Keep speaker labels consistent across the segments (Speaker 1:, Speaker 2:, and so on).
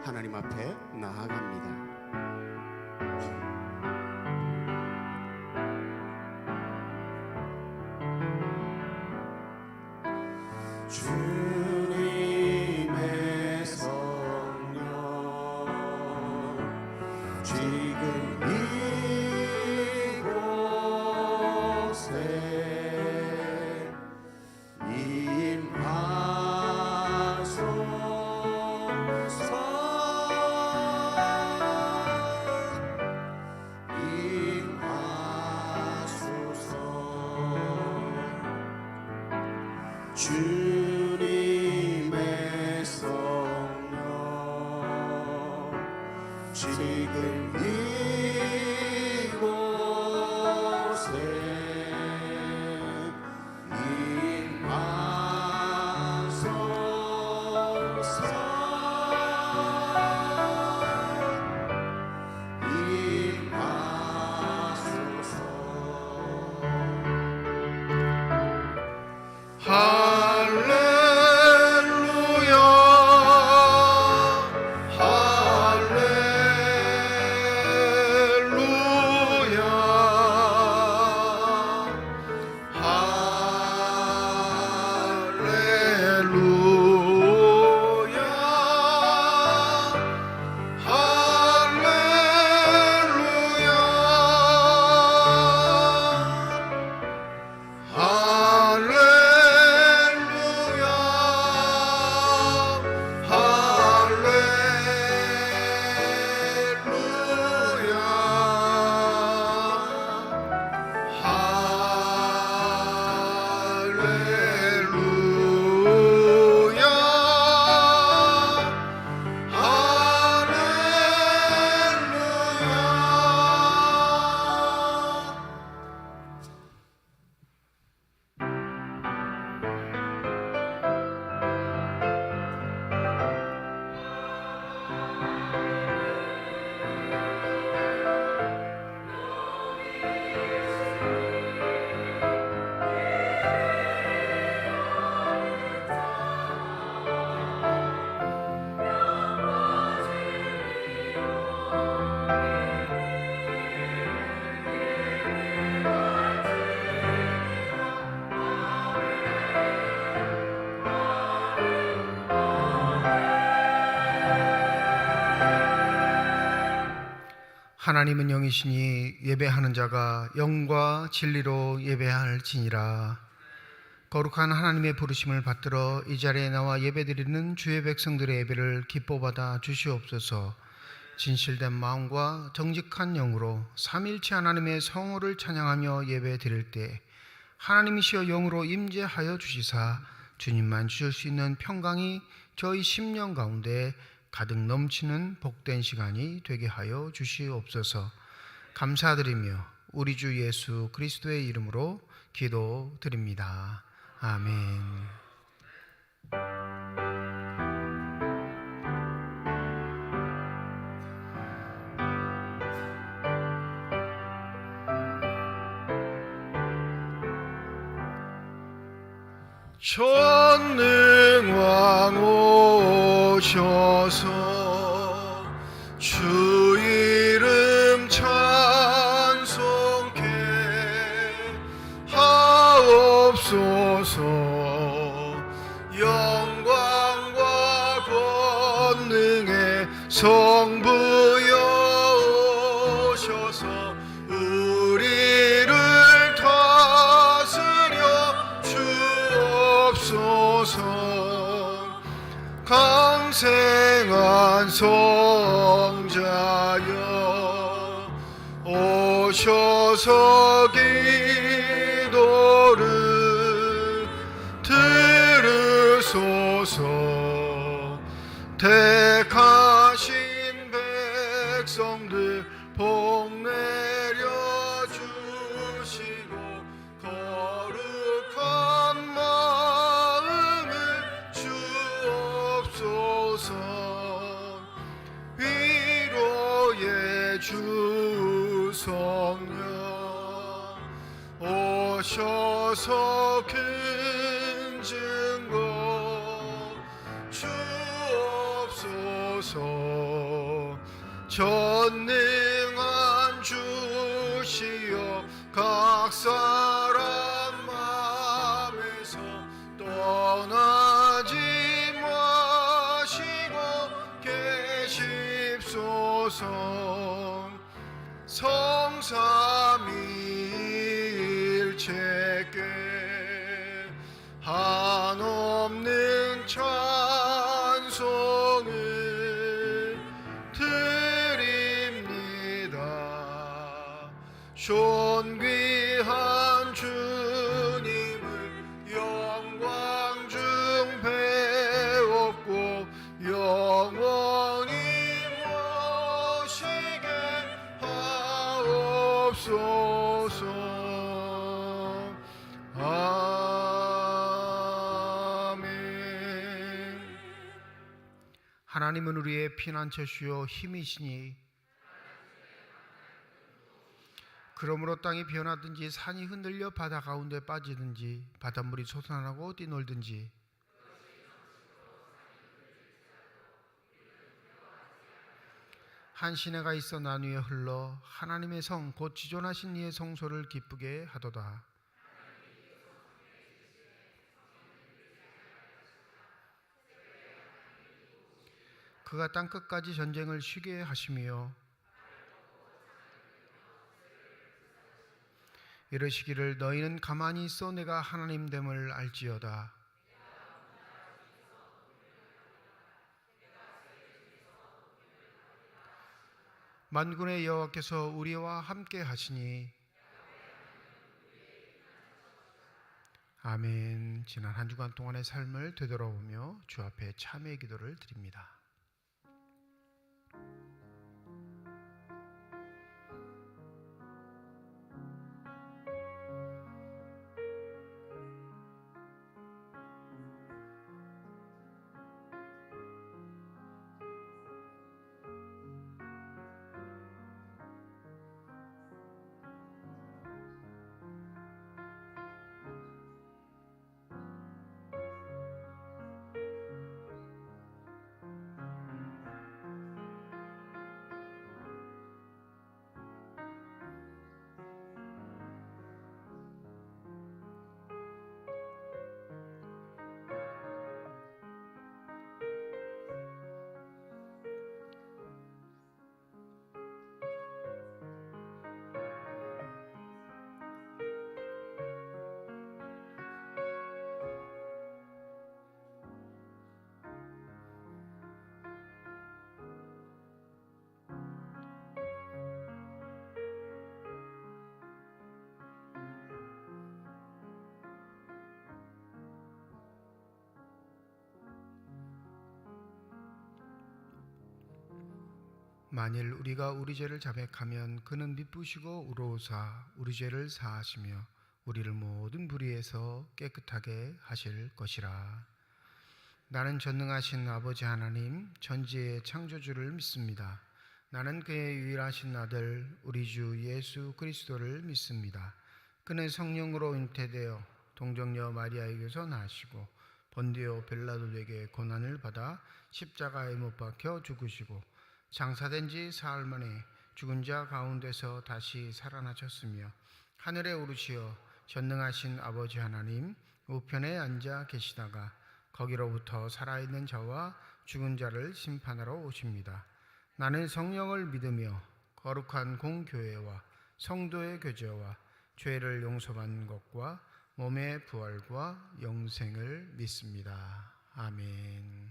Speaker 1: 하나님 앞에 나아갑니다. 주님의 성령 지금 이곳에 임하소서. 주님의 성령 지금 이곳에
Speaker 2: 하나님은 영이시니 예배하는 자가 영과 진리로 예배할지니라. 거룩한 하나님의 부르심을 받들어 이 자리에 나와 예배드리는 주의 백성들의 예배를 기뻐받아 주시옵소서. 진실된 마음과 정직한 영으로 삼일체 하나님의 성호를 찬양하며 예배드릴 때 하나님이시여 영으로 임재하여 주시사 주님만 주실 수 있는 평강이 저희 심령 가운데 가득 넘치는 복된 시간이 되게 하여 주시옵소서. 감사드리며 우리 주 예수 그리스도의 이름으로 기도드립니다. 아멘. 전능왕 오셔서 주 이름 찬송케 하옵소서. 영광과 권능의 성부여 오셔서 우리를 다스려 주옵소서. 강생한 성자여 오셔서 기도를 들으소서. 택하신 백성들 복 내려 주시고 거룩한 마음을 주옵소서. 위로의 주 성령 오셔서 큰 증거 주옵소서. 주소서. 전능한 주시여 각 사람 마음에서 떠나지 마시고 계십소서. 성삼위일체께 한없는 찬송을 드립니다. 존귀한 주님을 영광 중 배웠고 영원히 모시게 하옵소서. 아멘.
Speaker 3: 하나님은 우리의 피난처시요 힘이시니 그러므로 땅이 변하든지 산이 흔들려 바다 가운데 빠지든지 바닷물이 솟아나고 뛰놀든지 한 시내가 있어 나 위에 흘러 하나님의 성 곧 지존하신 이의 성소를 기쁘게 하도다. 그가 땅끝까지 전쟁을 쉬게 하시며 이르시기를 너희는 가만히 있어 내가 하나님됨을 알지어다. 만군의 여호와께서 우리와 함께 하시니 아멘. 지난 한 주간 동안의 삶을 되돌아보며 주 앞에 참회의 기도를 드립니다. 만일 우리가 우리 죄를 자백하면 그는 미쁘시고 의로우사 우리 죄를 사하시며 우리를 모든 불의에서 깨끗하게 하실 것이라. 나는 전능하신 아버지 하나님 전지의 창조주를 믿습니다. 나는 그의 유일하신 아들 우리 주 예수 그리스도를 믿습니다. 그는 성령으로 잉태되어 동정녀 마리아에게서 나시고 본디오 빌라도에게 고난을 받아 십자가에 못 박혀 죽으시고 장사된 지 사흘 만에 죽은 자 가운데서 다시 살아나셨으며 하늘에 오르시어 전능하신 아버지 하나님 우편에 앉아 계시다가 거기로부터 살아있는 자와 죽은 자를 심판하러 오십니다. 나는 성령을 믿으며 거룩한 공교회와 성도의 교제와 죄를 용서받는 것과 몸의 부활과 영생을 믿습니다. 아멘.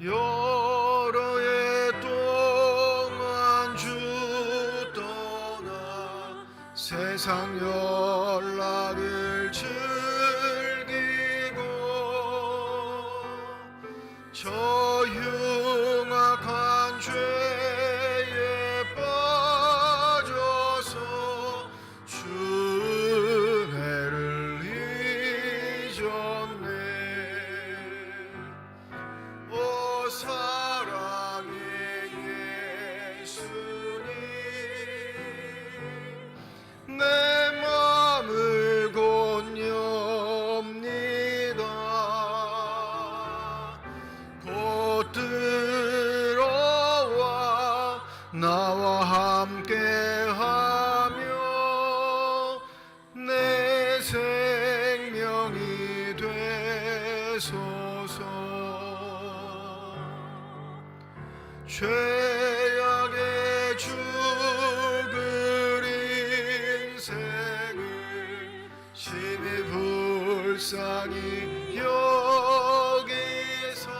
Speaker 2: 여러 해 동안 주 떠나 세상 연락을 즐기고 저 흉악한 죄에 빠져서 주내를 잊었네. 오 죄악에 죽을 인생을 심히 불쌍히 여기사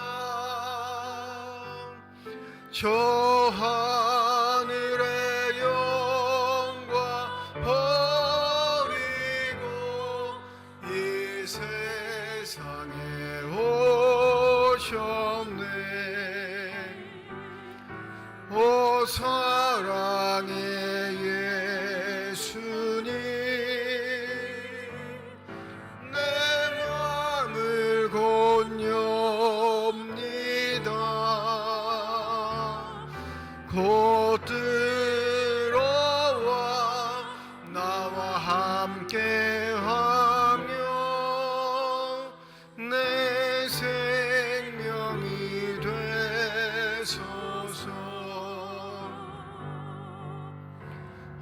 Speaker 2: 저 하늘의 영광 버리고 이 세상에 오셨네. 오 사랑의 예수님, 내 맘을 권유옵니다. 곧 들어와 나와 함께하며 내 생명이 되소서.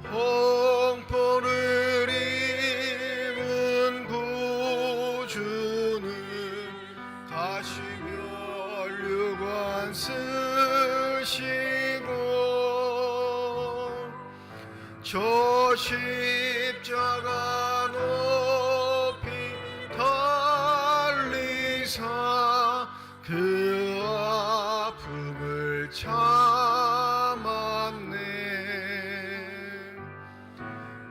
Speaker 2: 홍포를 입은 구주는 가시면류관 쓰시고 저 십자가 높이 달리사 그 아픔을 참았네.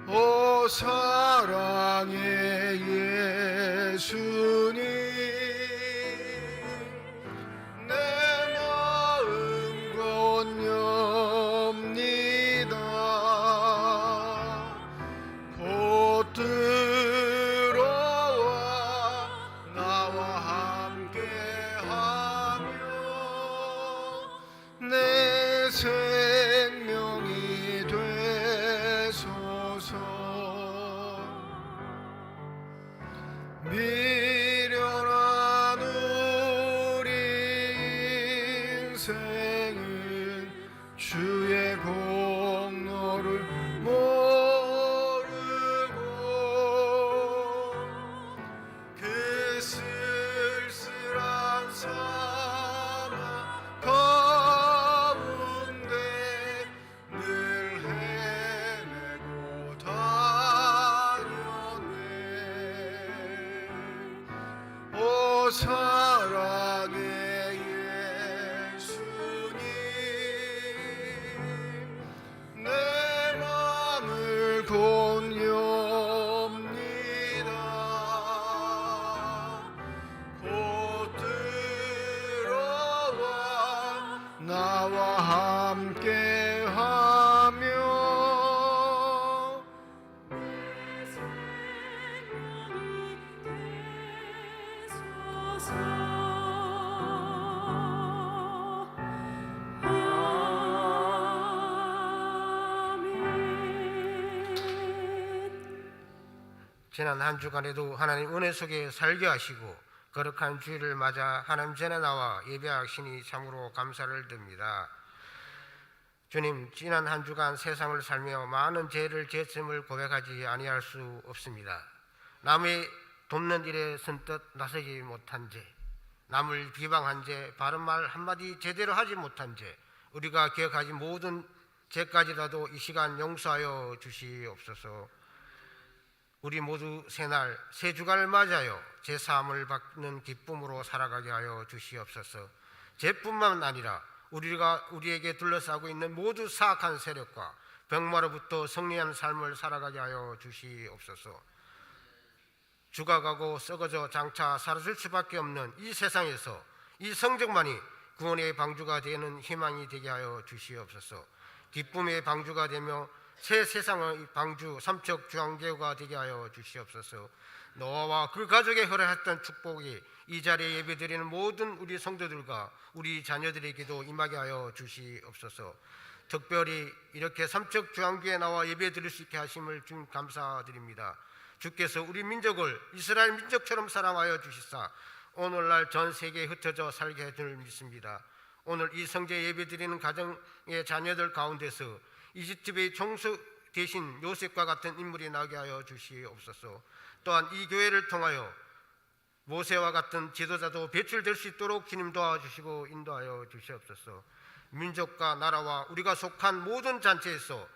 Speaker 2: 오 사랑의 예수님, 내 마음 권유옵니다. 곧 들어와 나와 함께하며 내 생명이 되소서. 미련한 우리 인생은 주의 공로를 모르고 그 쓸쓸한 사망 가운데 늘 헤매고 다녔네. 오 사랑의 예수님, 내 맘을 권유옵니다. 곧 들어와 나와 함께하며
Speaker 4: 지난 한 주간에도 하나님 은혜 속에 살게 하시고 거룩한 주일을 맞아 하나님 전에 나와 예배하시니 참으로 감사를 드립니다. 주님, 지난 한 주간 세상을 살며 많은 죄를 죄점을 고백하지 아니할 수 없습니다. 남의 돕는 일에 선뜻 나서지 못한 죄, 남을 비방한 죄, 바른 말 한마디 제대로 하지 못한 죄, 우리가 기억하지 모든 죄까지라도 이 시간 용서하여 주시옵소서. 우리 모두 새날 새 주간을 맞아요 제사함을 받는 기쁨으로 살아가게 하여 주시옵소서. 죄뿐만 아니라 우리에게 둘러싸고 있는 모두 사악한 세력과 병마로부터 승리한 삶을 살아가게 하여 주시옵소서. 죽어가고 썩어져 장차 사라질 수밖에 없는 이 세상에서 이 성적만이 구원의 방주가 되는 희망이 되게 하여 주시옵소서. 기쁨의 방주가 되며 새 세상의 방주 삼척 중앙교회가 되게 하여 주시옵소서. 노아와 그 가족에 허락했던 축복이 이 자리에 예배드리는 모든 우리 성도들과 우리 자녀들에게도 임하게 하여 주시옵소서. 특별히 이렇게 삼척 중앙교회에 나와 예배드릴 수 있게 하심을 준 감사드립니다. 주께서 우리 민족을 이스라엘 민족처럼 사랑하여 주시사 오늘날 전 세계에 흩어져 살게 해 줄 믿습니다. 오늘 이 성제 예배드리는 가정의 자녀들 가운데서 이집트의 총수 대신 요셉과 같은 인물이 나게 하여 주시옵소서. 또한 이 교회를 통하여 모세와 같은 지도자도 배출될 수 있도록 주님 도와주시고 인도하여 주시옵소서. 민족과 나라와 우리가 속한 모든 잔치에서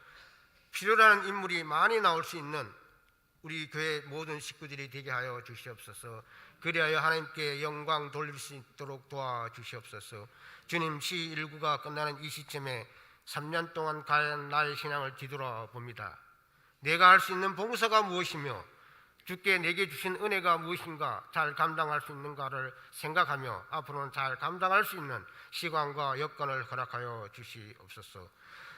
Speaker 4: 필요로 하는 인물이 많이 나올 수 있는 우리 교회 모든 식구들이 되게 하여 주시옵소서. 그리하여 하나님께 영광 돌릴 수 있도록 도와주시옵소서. 주님, 시1구가 끝나는 이 시점에 3년 동안 가한 나의 신앙을 뒤돌아봅니다. 내가 할 수 있는 봉사가 무엇이며 주께 내게 주신 은혜가 무엇인가 잘 감당할 수 있는가를 생각하며 앞으로는 잘 감당할 수 있는 시간과 여건을 허락하여 주시옵소서.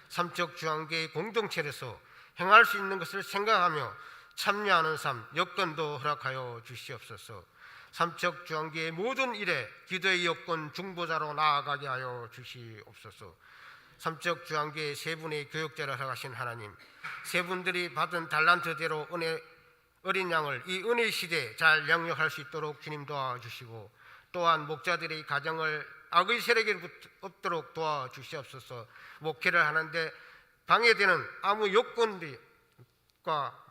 Speaker 4: 삼척 주한교회 공동체로서 행할 수 있는 것을 생각하며 참여하는 삶, 여건도 허락하여 주시옵소서. 삼척 주한교회 모든 일에 기도의 여건 중보자로 나아가게 하여 주시옵소서. 삼척 주한교회 세 분의 교육자를 허락하신 하나님, 세 분들이 받은 달란트대로 어린 양을 이 은혜 시대에 잘 양육할 수 있도록 주님 도와주시고, 또한 목자들의 가정을 악의 세력에 없도록 도와주시옵소서. 목회를 하는데 방해되는 아무 요건과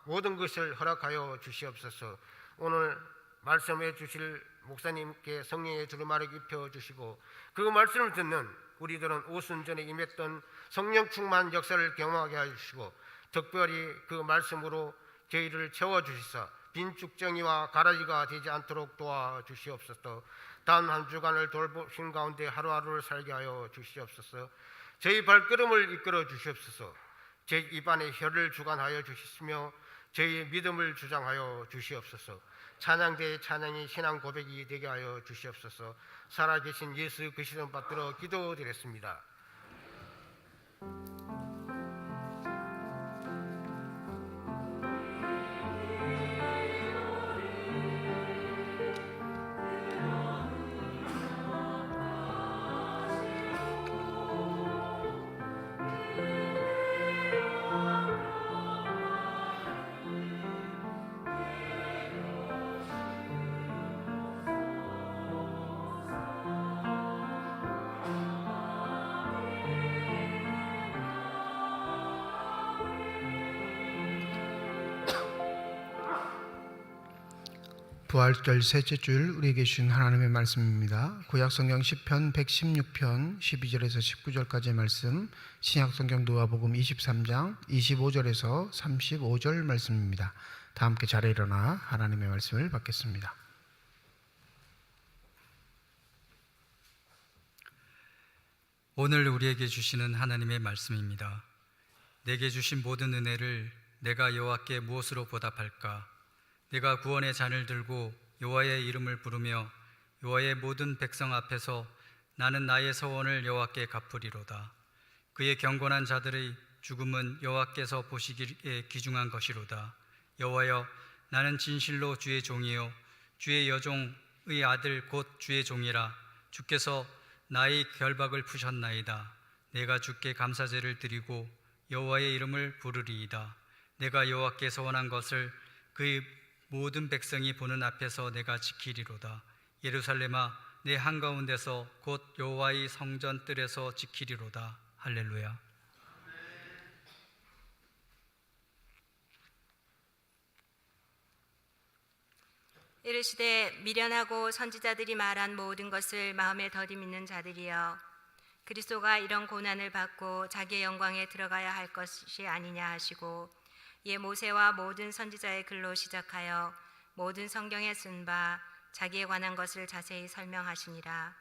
Speaker 4: 모든 것을 허락하여 주시옵소서. 오늘 말씀해 주실 목사님께 성령의 두루마리 입혀주시고 그 말씀을 듣는 우리들은 오순전에 임했던 성령 충만 역사를 경험하게 해주시고 특별히 그 말씀으로 저희를 채워주시사 빈죽정이와 가라지가 되지 않도록 도와주시옵소서. 단 한 주간을 돌보신 가운데 하루하루를 살게 하여 주시옵소서. 저희 발걸음을 이끌어 주시옵소서. 제 입안에 혀를 주관하여 주시며 저희의 믿음을 주장하여 주시옵소서. 찬양대의 찬양이 신앙 고백이 되게 하여 주시옵소서. 살아계신 예수 그리스도 받들어 기도드렸습니다.
Speaker 3: 부활절 셋째 줄 우리에게 주신 하나님의 말씀입니다. 구약성경 시편 116편 12절에서 19절까지의 말씀, 신약성경 누가복음 23장 25절에서 35절 말씀입니다. 다 함께 자리에 일어나 하나님의 말씀을 받겠습니다.
Speaker 5: 오늘 우리에게 주시는 하나님의 말씀입니다. 내게 주신 모든 은혜를 내가 여호와께 무엇으로 보답할까? 내가 구원의 잔을 들고 여호와의 이름을 부르며 여호와의 모든 백성 앞에서 나는 나의 서원을 여호와께 갚으리로다. 그의 경건한 자들의 죽음은 여호와께서 보시기에 귀중한 것이로다. 여호와여, 나는 진실로 주의 종이요 주의 여종의 아들 곧 주의 종이라. 주께서 나의 결박을 푸셨나이다. 내가 주께 감사제를 드리고 여호와의 이름을 부르리이다. 내가 여호와께 서원한 것을 그의 모든 백성이 보는 앞에서 내가 지키리로다. 예루살렘아, 내 한가운데서 곧 여호와의 성전 뜰에서 지키리로다. 할렐루야.
Speaker 6: 이르시되 미련하고 선지자들이 말한 모든 것을 마음에 더디 믿는 자들이여, 그리스도가 이런 고난을 받고 자기의 영광에 들어가야 할 것이 아니냐 하시고 이에 모세와 모든 선지자의 글로 시작하여 모든 성경에 쓴 바 자기에 관한 것을 자세히 설명하시니라.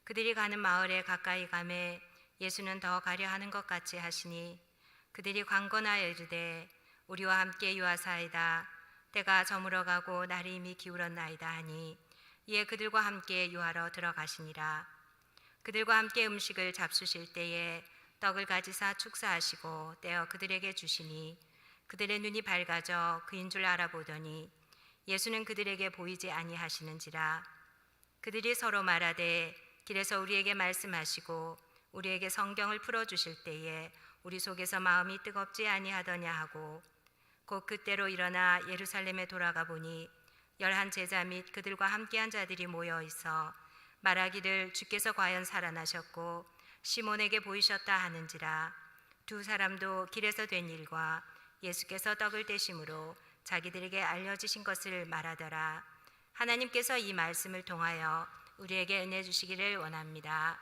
Speaker 6: 그들이 가는 마을에 가까이 가매 예수는 더 가려 하는 것 같이 하시니 그들이 강건하여 이르되 우리와 함께 유하사이다. 때가 저물어 가고 날이 이미 기울었나이다 하니 이에 그들과 함께 유하러 들어가시니라. 그들과 함께 음식을 잡수실 때에 떡을 가지사 축사하시고 떼어 그들에게 주시니 그들의 눈이 밝아져 그인 줄 알아보더니 예수는 그들에게 보이지 아니하시는지라. 그들이 서로 말하되 길에서 우리에게 말씀하시고 우리에게 성경을 풀어주실 때에 우리 속에서 마음이 뜨겁지 아니하더냐 하고 곧 그때로 일어나 예루살렘에 돌아가 보니 11 제자 및 그들과 함께한 자들이 모여 있어 말하기를 주께서 과연 살아나셨고 시몬에게 보이셨다 하는지라. 두 사람도 길에서 된 일과 예수께서 떡을 떼심으로 자기들에게 알려지신 것을 말하더라. 하나님께서 이 말씀을 통하여 우리에게 은혜 주시기를 원합니다.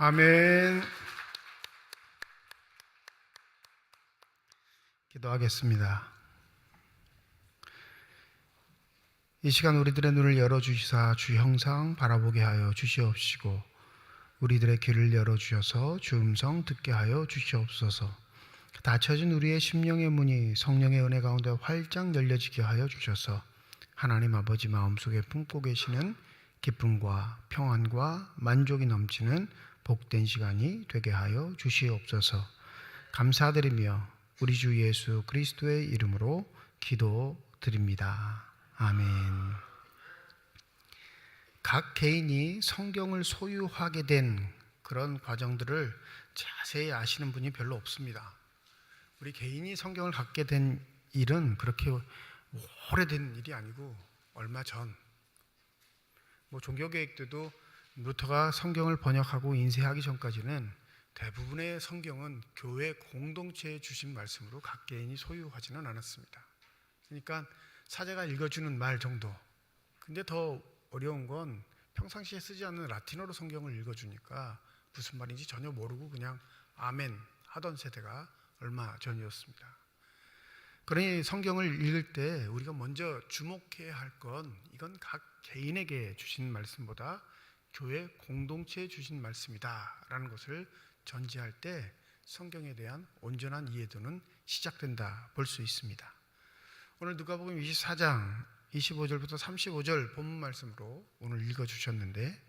Speaker 3: 아멘. 기도하겠습니다. 이 시간 우리들의 눈을 열어주시사 주 형상 바라보게 하여 주시옵시고 우리들의 귀를 열어주셔서 주 음성 듣게 하여 주시옵소서. 닫혀진 우리의 심령의 문이 성령의 은혜 가운데 활짝 열려지게 하여 주셔서 하나님 아버지 마음속에 품고 계시는 기쁨과 평안과 만족이 넘치는 복된 시간이 되게 하여 주시옵소서. 감사드리며 우리 주 예수 그리스도의 이름으로 기도드립니다. 아멘. 각 개인이 성경을 소유하게 된 그런 과정들을 자세히 아시는 분이 별로 없습니다. 우리 개인이 성경을 갖게 된 일은 그렇게 오래된 일이 아니고 얼마 전 종교개혁 때도 루터가 성경을 번역하고 인쇄하기 전까지는 대부분의 성경은 교회 공동체에 주신 말씀으로 각 개인이 소유하지는 않았습니다. 그러니까 사제가 읽어주는 말 정도. 근데 더 어려운 건 평상시에 쓰지 않는 라틴어로 성경을 읽어주니까 무슨 말인지 전혀 모르고 그냥 아멘 하던 세대가 얼마 전이었습니다. 그러니 성경을 읽을 때 우리가 먼저 주목해야 할 건 이건 각 개인에게 주신 말씀보다 교회 공동체에 주신 말씀이다라는 것을 전제할 때 성경에 대한 온전한 이해도는 시작된다 볼 수 있습니다. 오늘 누가복음 24장 25절부터 35절 본문 말씀으로 오늘 읽어주셨는데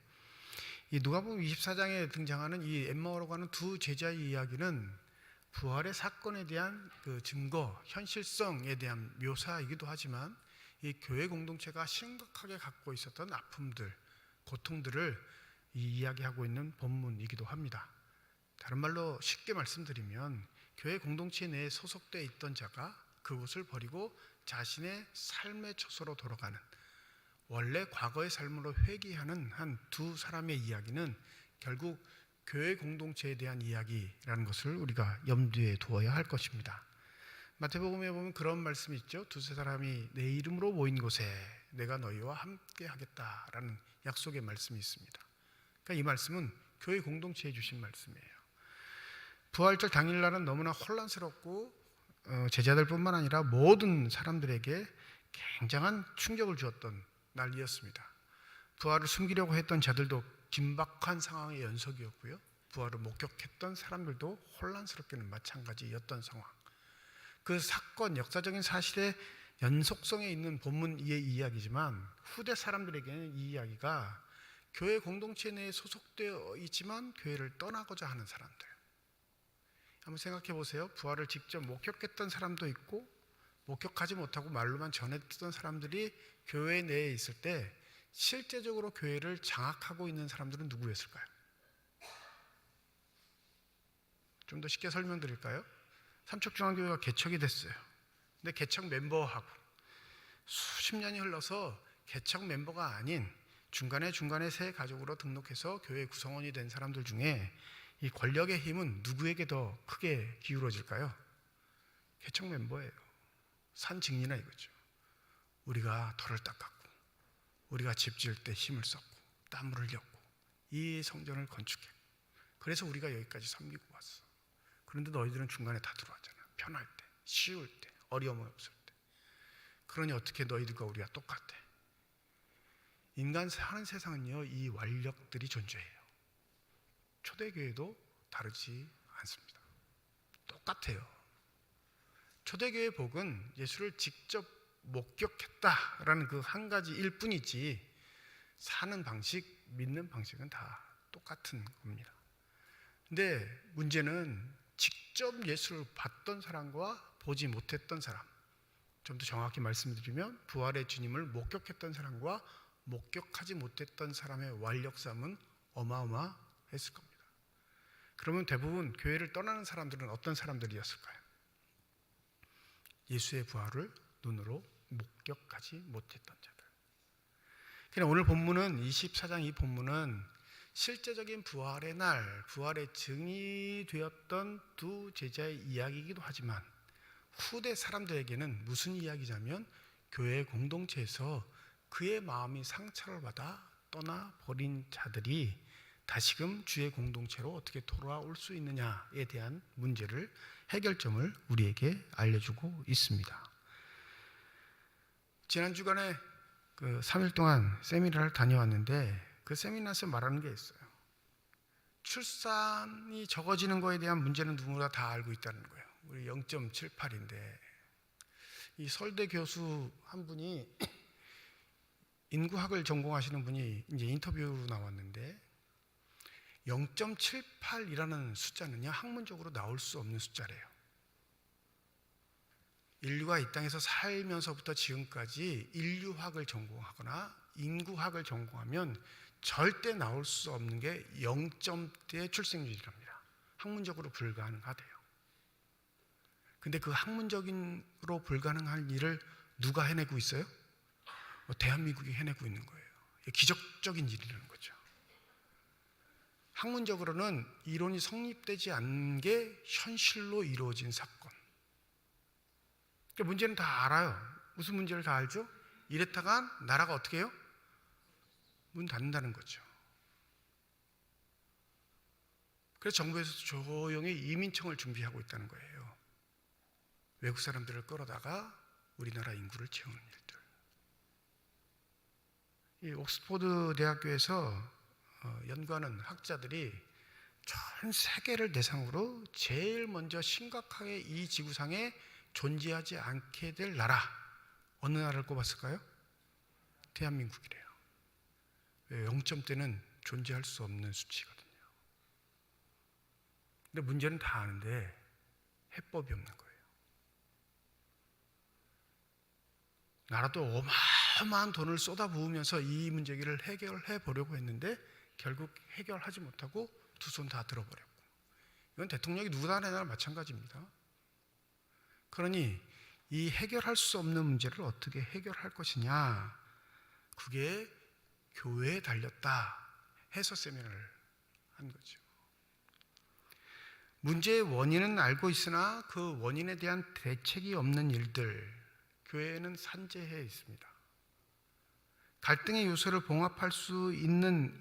Speaker 3: 이 누가복음 24장에 등장하는 이 엠마오로 가는 두 제자의 이야기는 부활의 사건에 대한 그 증거, 현실성에 대한 묘사이기도 하지만 이 교회 공동체가 심각하게 갖고 있었던 아픔들, 고통들을 이야기하고 있는 본문이기도 합니다. 다른 말로 쉽게 말씀드리면 교회 공동체 내에 소속되어 있던 자가 그곳을 버리고 자신의 삶의 처소로 돌아가는 원래 과거의 삶으로 회귀하는 한 두 사람의 이야기는 결국 교회 공동체에 대한 이야기라는 것을 우리가 염두에 두어야 할 것입니다. 마태복음에 보면 그런 말씀이 있죠. 두세 사람이 내 이름으로 모인 곳에 내가 너희와 함께 하겠다라는 약속의 말씀이 있습니다. 그러니까 이 말씀은 교회 공동체에 주신 말씀이에요. 부활절 당일날은 너무나 혼란스럽고 제자들뿐만 아니라 모든 사람들에게 굉장한 충격을 주었던 날이었습니다. 부활을 숨기려고 했던 자들도 긴박한 상황의 연속이었고요. 부활을 목격했던 사람들도 혼란스럽게는 마찬가지였던 상황. 그 사건, 역사적인 사실의 연속성에 있는 본문 이의 이야기지만 후대 사람들에게는 이 이야기가 교회 공동체 내에 소속되어 있지만 교회를 떠나고자 하는 사람들. 한번 생각해 보세요. 부활을 직접 목격했던 사람도 있고 목격하지 못하고 말로만 전했던 사람들이 교회 내에 있을 때 실제적으로 교회를 장악하고 있는 사람들은 누구였을까요? 좀 더 쉽게 설명드릴까요? 삼척중앙교회가 개척이 됐어요. 근데 개척 멤버하고 수십 년이 흘러서 개척 멤버가 아닌 중간에 새 가족으로 등록해서 교회 구성원이 된 사람들 중에 이 권력의 힘은 누구에게 더 크게 기울어질까요? 개척 멤버예요. 산 증인이나 이거죠. 우리가 돌을 닦았고 우리가 집 지을 때 힘을 썼고 땀을 흘렸고 이 성전을 건축했고 그래서 우리가 여기까지 섬기고 왔어. 그런데 너희들은 중간에 다 들어왔잖아. 편할 때, 쉬울 때, 어려움이 없을 때. 그러니 어떻게 너희들과 우리가 똑같아? 인간 사는 세상은요, 이 완력들이 존재해요. 초대교회도 다르지 않습니다. 똑같아요. 초대교회 복은 예수를 직접 목격했다라는 그 한 가지일 뿐이지 사는 방식, 믿는 방식은 다 똑같은 겁니다. 근데 문제는 직접 예수를 봤던 사람과 보지 못했던 사람, 좀 더 정확히 말씀드리면 부활의 주님을 목격했던 사람과 목격하지 못했던 사람의 완력싸움은 어마어마했을 겁니다. 그러면 대부분 교회를 떠나는 사람들은 어떤 사람들이었을까요? 예수의 부활을 눈으로 목격하지 못했던 자들. 그러나 오늘 본문은 24장 이 본문은 실제적인 부활의 날, 부활의 증이 되었던 두 제자의 이야기이기도 하지만 후대 사람들에게는 무슨 이야기냐면 교회 공동체에서 그의 마음이 상처를 받아 떠나버린 자들이 다시금 주의 공동체로 어떻게 돌아올 수 있느냐에 대한 문제를, 해결점을 우리에게 알려주고 있습니다. 지난 주간에 3일 동안 세미나를 다녀왔는데 그 세미나에서 말하는 게 있어요. 출산이 적어지는 거에 대한 문제는 누구나 다 알고 있다는 거예요. 우리 0.78인데 이 서울대 교수 한 분이 인구학을 전공하시는 분이 이제 인터뷰로 나왔는데 0.78이라는 숫자는요, 학문적으로 나올 수 없는 숫자래요. 인류가 이 땅에서 살면서부터 지금까지 인류학을 전공하거나 인구학을 전공하면 절대 나올 수 없는 게 0점대의 출생률이랍니다. 학문적으로 불가능하대요. 근데 그 학문적으로 불가능한 일을 누가 해내고 있어요? 대한민국이 해내고 있는 거예요. 기적적인 일이라는 거죠. 학문적으로는 이론이 성립되지 않는 게 현실로 이루어진 사건. 그러니까 문제는 다 알아요. 무슨 문제를 다 알죠? 이랬다가 나라가 어떻게 해요? 문 닫는다는 거죠. 그래서 정부에서 조용히 이민청을 준비하고 있다는 거예요. 외국 사람들을 끌어다가 우리나라 인구를 채우는 일들. 이 옥스포드 대학교에서 연구하는 학자들이 전 세계를 대상으로 제일 먼저 심각하게 이 지구상에 존재하지 않게 될 나라, 어느 나라를 꼽았을까요? 대한민국이래요. 0점대는 존재할 수 없는 수치거든요. 근데 문제는 다 아는데 해법이 없는 거예요. 나라도 어마어마한 돈을 쏟아부으면서 이 문제를 해결해 보려고 했는데 결국 해결하지 못하고 두 손 다 들어버렸고, 이건 대통령이 누구나 하나 마찬가지입니다. 그러니 이 해결할 수 없는 문제를 어떻게 해결할 것이냐, 그게 교회에 달렸다 해서 세미나를 한 거죠. 문제의 원인은 알고 있으나 그 원인에 대한 대책이 없는 일들, 교회는 산재해 있습니다. 갈등의 요소를 봉합할 수 있는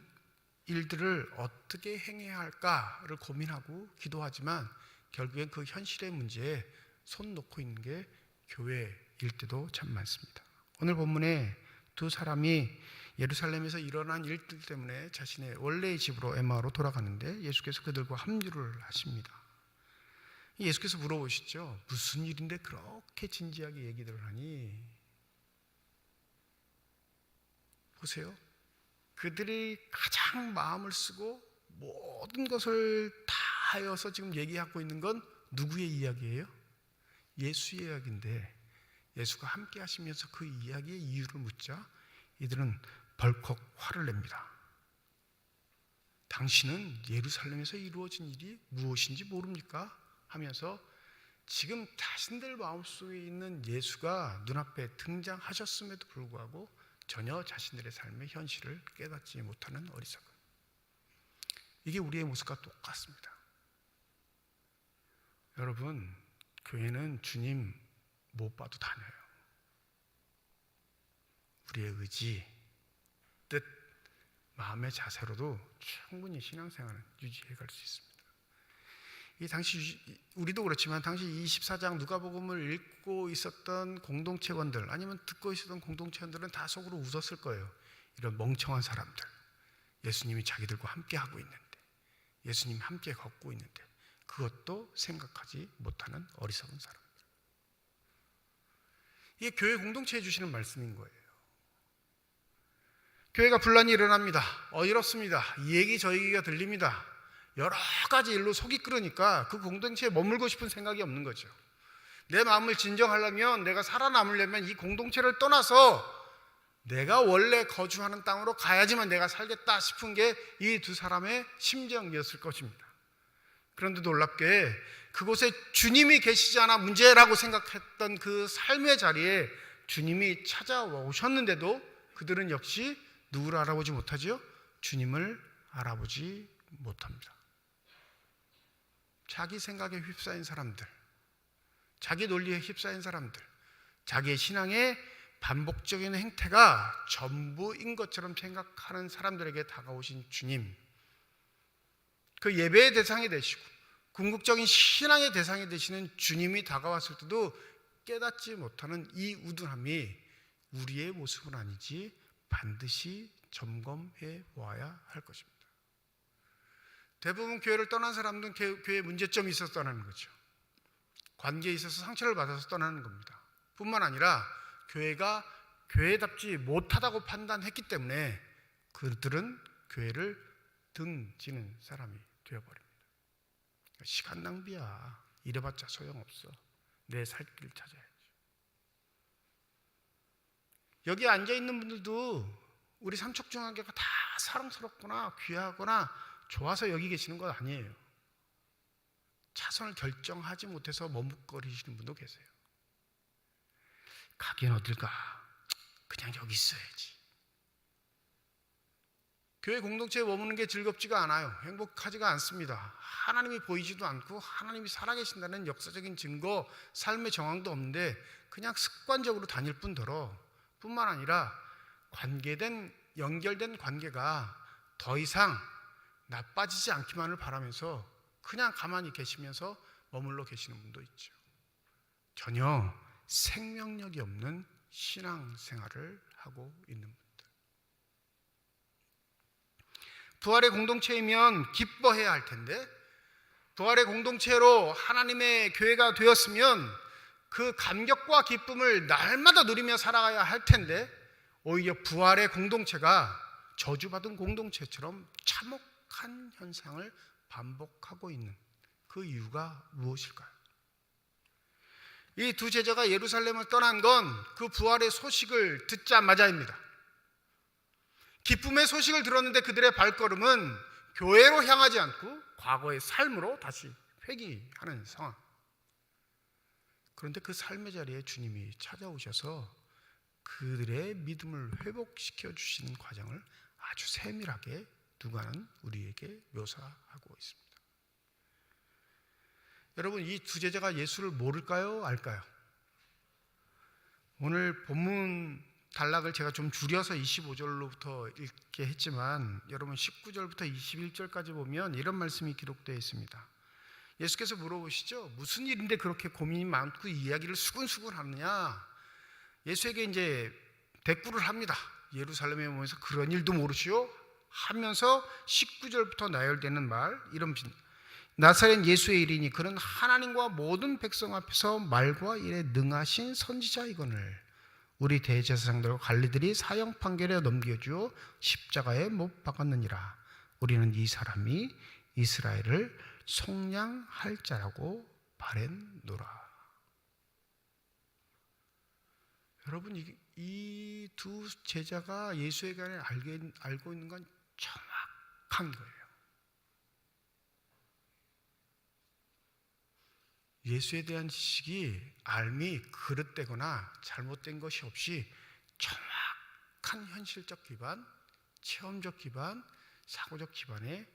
Speaker 3: 일들을 어떻게 행해야 할까를 고민하고 기도하지만 결국엔 그 현실의 문제에 손 놓고 있는 게 교회일 때도 참 많습니다. 오늘 본문에 두 사람이 예루살렘에서 일어난 일들 때문에 자신의 원래의 집으로 에마오로 돌아가는데 예수께서 그들과 합류를 하십니다. 예수께서 물어보시죠. 무슨 일인데 그렇게 진지하게 얘기를 하니? 보세요. 그들이 가장 마음을 쓰고 모든 것을 다 하여서 지금 얘기하고 있는 건 누구의 이야기예요? 예수의 이야기인데 예수가 함께 하시면서 그 이야기의 이유를 묻자 이들은 벌컥 화를 냅니다. 당신은 예루살렘에서 이루어진 일이 무엇인지 모릅니까? 하면서 지금 자신들 마음속에 있는 예수가 눈앞에 등장하셨음에도 불구하고 전혀 자신들의 삶의 현실을 깨닫지 못하는 어리석음. 이게 우리의 모습과 똑같습니다. 여러분, 교회는 주님 못 봐도 다녀요. 우리의 의지, 뜻, 마음의 자세로도 충분히 신앙생활은 유지해 갈 수 있습니다. 이 당시 우리도 그렇지만 당시 24장 누가복음을 읽고 있었던 공동체원들 아니면 듣고 있었던 공동체원들은 다 속으로 웃었을 거예요. 이런 멍청한 사람들, 예수님이 자기들과 함께 하고 있는데, 예수님 함께 걷고 있는데 그것도 생각하지 못하는 어리석은 사람들. 이게 교회 공동체에 주시는 말씀인 거예요. 교회가 분란이 일어납니다. 어이럽습니다. 이 얘기 저 얘기가 들립니다. 여러 가지 일로 속이 끓으니까 그 공동체에 머물고 싶은 생각이 없는 거죠. 내 마음을 진정하려면, 내가 살아남으려면 이 공동체를 떠나서 내가 원래 거주하는 땅으로 가야지만 내가 살겠다 싶은 게 이 두 사람의 심정이었을 것입니다. 그런데 놀랍게 그곳에 주님이 계시지 않아 문제라고 생각했던 그 삶의 자리에 주님이 찾아오셨는데도 그들은 역시 누구를 알아보지 못하지요? 주님을 알아보지 못합니다. 자기 생각에 휩싸인 사람들, 자기 논리에 휩싸인 사람들, 자기의 신앙의 반복적인 행태가 전부인 것처럼 생각하는 사람들에게 다가오신 주님, 그 예배의 대상이 되시고 궁극적인 신앙의 대상이 되시는 주님이 다가왔을 때도 깨닫지 못하는 이 우둔함이 우리의 모습은 아니지 반드시 점검해 보아야 할 것입니다. 대부분 교회를 떠난 사람들은 교회에 문제점이 있어서 떠나는 거죠. 관계에 있어서 상처를 받아서 떠나는 겁니다. 뿐만 아니라 교회가 교회답지 못하다고 판단했기 때문에 그들은 교회를 등지는 사람이 되어버립니다. 시간 낭비야. 이래봤자 소용없어. 내 살 길 찾아야지. 여기 앉아있는 분들도 우리 삼척중앙교회가 다 사랑스럽거나 귀하거나 좋아서 여기 계시는 건 아니에요. 차선을 결정하지 못해서 머뭇거리시는 분도 계세요. 가긴 어딜 가. 그냥 여기 있어야지. 교회 공동체에 머무는 게 즐겁지가 않아요. 행복하지가 않습니다. 하나님이 보이지도 않고 하나님이 살아계신다는 역사적인 증거, 삶의 정황도 없는데 그냥 습관적으로 다닐 뿐더러 뿐만 아니라 연결된 관계가 더 이상 나빠지지 않기만을 바라면서 그냥 가만히 계시면서 머물러 계시는 분도 있죠. 전혀 생명력이 없는 신앙생활을 하고 있는 분들. 부활의 공동체이면 기뻐해야 할 텐데 부활의 공동체로 하나님의 교회가 되었으면 그 감격과 기쁨을 날마다 누리며 살아가야 할 텐데 오히려 부활의 공동체가 저주받은 공동체처럼 참혹한 현상을 반복하고 있는 그 이유가 무엇일까요? 이 두 제자가 예루살렘을 떠난 건 그 부활의 소식을 듣자마자입니다. 기쁨의 소식을 들었는데 그들의 발걸음은 교회로 향하지 않고 과거의 삶으로 다시 회귀하는 상황. 그런데 그 삶의 자리에 주님이 찾아오셔서 그들의 믿음을 회복시켜 주시는 과정을 아주 세밀하게 누가는 우리에게 묘사하고 있습니다. 여러분, 이 두 제자가 예수를 모를까요? 알까요? 오늘 본문 단락을 제가 좀 줄여서 25절로부터 읽게 했지만 여러분 19절부터 21절까지 보면 이런 말씀이 기록되어 있습니다. 예수께서 물어보시죠. 무슨 일인데 그렇게 고민이 많고 이야기를 수근수근 하느냐? 예수에게 이제 대꾸를 합니다. 예루살렘에 오면서 그런 일도 모르시오? 하면서 19절부터 나열되는 말 이런 나사렛 예수의 일이니 그는 하나님과 모든 백성 앞에서 말과 일에 능하신 선지자이거늘 우리 대제사장들과 관리들이 사형 판결에 넘겨주어 십자가에 못 박았느니라. 우리는 이 사람이 이스라엘을 속량할 자라고 바랬노라. 여러분, 이 두 제자가 예수에 관해 알고 있는 건 정확한 거예요. 예수에 대한 지식이 알미 그릇되거나 잘못된 것이 없이 정확한 현실적 기반, 체험적 기반, 사고적 기반에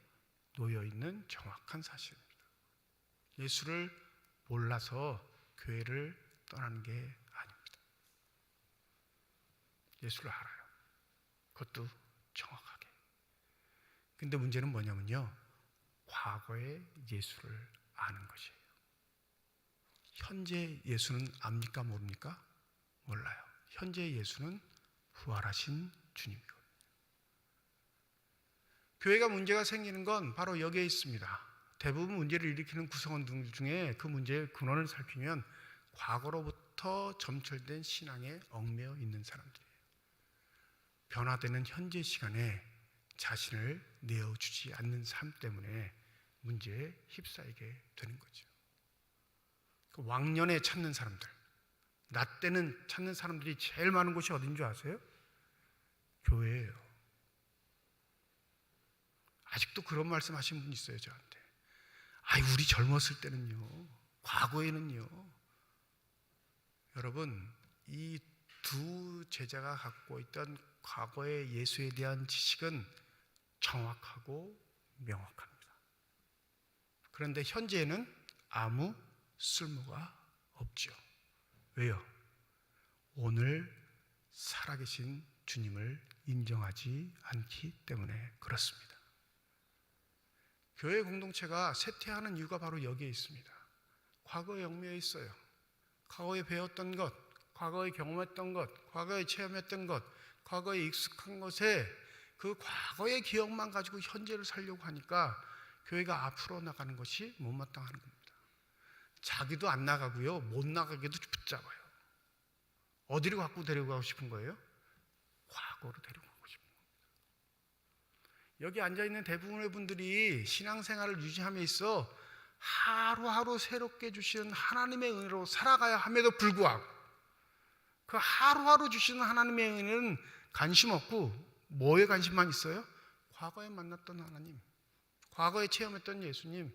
Speaker 3: 놓여있는 정확한 사실입니다. 예수를 몰라서 교회를 떠나는 게 아닙니다. 예수를 알아요. 그것도 정확하게. 근데 문제는 뭐냐면요, 과거의 예수를 아는 것이에요. 현재 예수는 압니까 모릅니까? 몰라요. 현재 예수는 부활하신 주님이거든요. 교회가 문제가 생기는 건 바로 여기에 있습니다. 대부분 문제를 일으키는 구성원들 중에 그 문제의 근원을 살피면 과거로부터 점철된 신앙에 얽매여 있는 사람들이에요. 변화되는 현재 시간에 자신을 내어주지 않는 삶 때문에 문제에 휩싸이게 되는 거죠. 그 왕년에 찾는 사람들, 나 때는 찾는 사람들이 제일 많은 곳이 어딘 줄 아세요? 교회예요. 아직도 그런 말씀 하시는 분 있어요, 저한테. 아이, 우리 젊었을 때는요, 과거에는요. 여러분, 이 두 제자가 갖고 있던 과거의 예수에 대한 지식은 정확하고 명확합니다. 그런데 현재에는 아무 쓸모가 없죠. 왜요? 오늘 살아계신 주님을 인정하지 않기 때문에 그렇습니다. 교회 공동체가 쇠퇴하는 이유가 바로 여기에 있습니다. 과거에 얽매여 있어요. 과거에 배웠던 것, 과거에 경험했던 것, 과거에 체험했던 것, 과거에 익숙한 것에 그 과거의 기억만 가지고 현재를 살려고 하니까 교회가 앞으로 나가는 것이 못마땅한 겁니다. 자기도 안 나가고요, 못 나가게도 붙잡아요. 어디로 갖고 데려가고 싶은 거예요? 과거로 데려가고 싶은 겁니다. 여기 앉아있는 대부분의 분들이 신앙생활을 유지함에 있어 하루하루 새롭게 주시는 하나님의 은혜로 살아가야 함에도 불구하고 그 하루하루 주시는 하나님의 은혜는 관심 없고 뭐에 관심만 있어요? 과거에 만났던 하나님, 과거에 체험했던 예수님,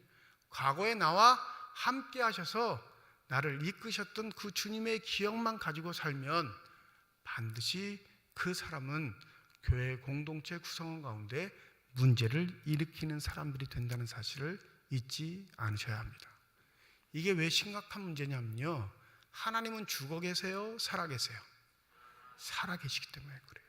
Speaker 3: 과거에 나와 함께 하셔서 나를 이끄셨던 그 주님의 기억만 가지고 살면 반드시 그 사람은 교회 공동체 구성원 가운데 문제를 일으키는 사람들이 된다는 사실을 잊지 않으셔야 합니다. 이게 왜 심각한 문제냐면요, 하나님은 죽어 계세요? 살아 계세요? 살아 계시기 때문에 그래요.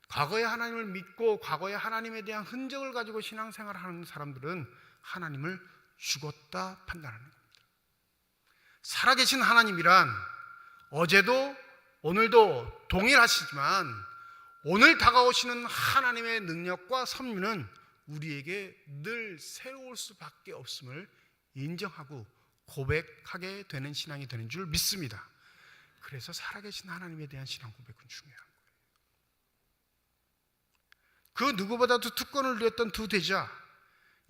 Speaker 3: 과거의 하나님을 믿고 과거의 하나님에 대한 흔적을 가지고 신앙생활을 하는 사람들은 하나님을 죽었다 판단하는 겁니다. 살아계신 하나님이란 어제도 오늘도 동일하시지만 오늘 다가오시는 하나님의 능력과 섭리는 우리에게 늘 새로울 수밖에 없음을 인정하고 고백하게 되는 신앙이 되는 줄 믿습니다. 그래서 살아계신 하나님에 대한 신앙 고백은 중요한 거예요. 그 누구보다도 특권을 누렸던 두 대자,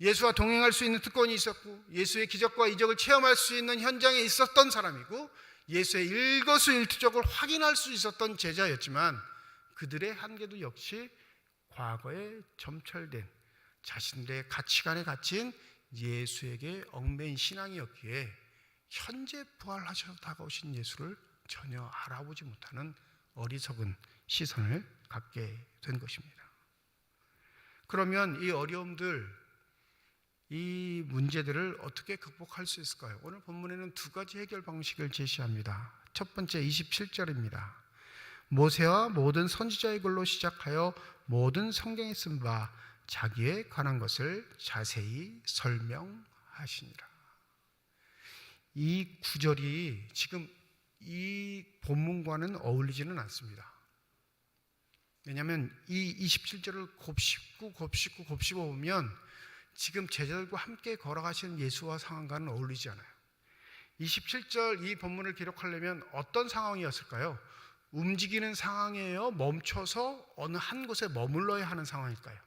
Speaker 3: 예수와 동행할 수 있는 특권이 있었고 예수의 기적과 이적을 체험할 수 있는 현장에 있었던 사람이고 예수의 일거수일투족을 확인할 수 있었던 제자였지만 그들의 한계도 역시 과거에 점철된 자신들의 가치관에 갇힌 예수에게 얽매인 신앙이었기에 현재 부활하셔서 다가오신 예수를 전혀 알아보지 못하는 어리석은 시선을 갖게 된 것입니다. 그러면 이 어려움들, 이 문제들을 어떻게 극복할 수 있을까요? 오늘 본문에는 두 가지 해결 방식을 제시합니다. 첫 번째 27절입니다. 모세와 모든 선지자의 글로 시작하여 모든 성경에 쓴 바 자기에 관한 것을 자세히 설명하시니라. 이 구절이 지금 이 본문과는 어울리지는 않습니다. 왜냐하면 이 27절을 곱씹고 보면 지금 제자들과 함께 걸어가시는 예수와 상황과는 어울리지 않아요. 27절 이 본문을 기록하려면 어떤 상황이었을까요? 움직이는 상황이에요? 멈춰서 어느 한 곳에 머물러야 하는 상황일까요?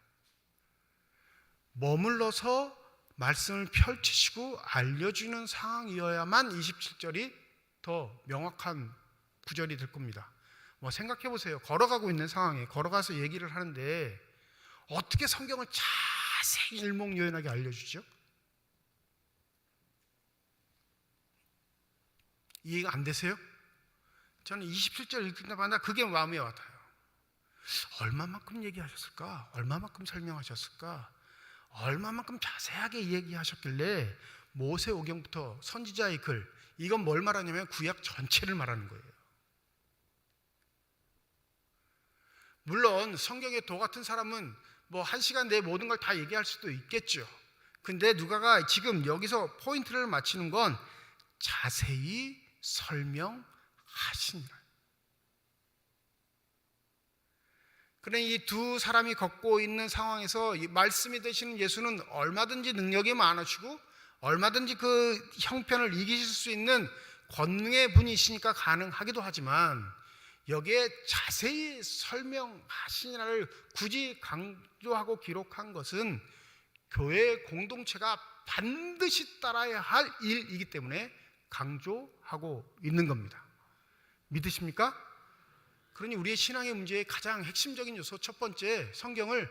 Speaker 3: 머물러서 말씀을 펼치시고 알려주는 상황이어야만 27절이 더 명확한 구절이 될 겁니다. 생각해 보세요. 걸어가고 있는 상황에 걸어가서 얘기를 하는데 어떻게 성경을 자세히 일목요연하게 알려주죠? 이해가 안 되세요? 저는 27절 읽을 때마다 그게 마음에 와닿아요. 얼마만큼 얘기하셨을까? 얼마만큼 설명하셨을까? 얼마만큼 자세하게 얘기하셨길래 모세오경부터 선지자의 글, 이건 뭘 말하냐면 구약 전체를 말하는 거예요. 물론 성경의 도 같은 사람은 한 시간 내에 모든 걸 다 얘기할 수도 있겠죠. 근데 누가가 지금 여기서 포인트를 맞추는 건 자세히 설명하시니라. 그래, 이 두 사람이 걷고 있는 상황에서 이 말씀이 되시는 예수는 얼마든지 능력이 많으시고 얼마든지 그 형편을 이기실 수 있는 권능의 분이시니까 가능하기도 하지만 여기에 자세히 설명하시니라를 굳이 강조하고 기록한 것은 교회 공동체가 반드시 따라야 할 일이기 때문에 강조하고 있는 겁니다. 믿으십니까? 그러니 우리의 신앙의 문제의 가장 핵심적인 요소 첫 번째, 성경을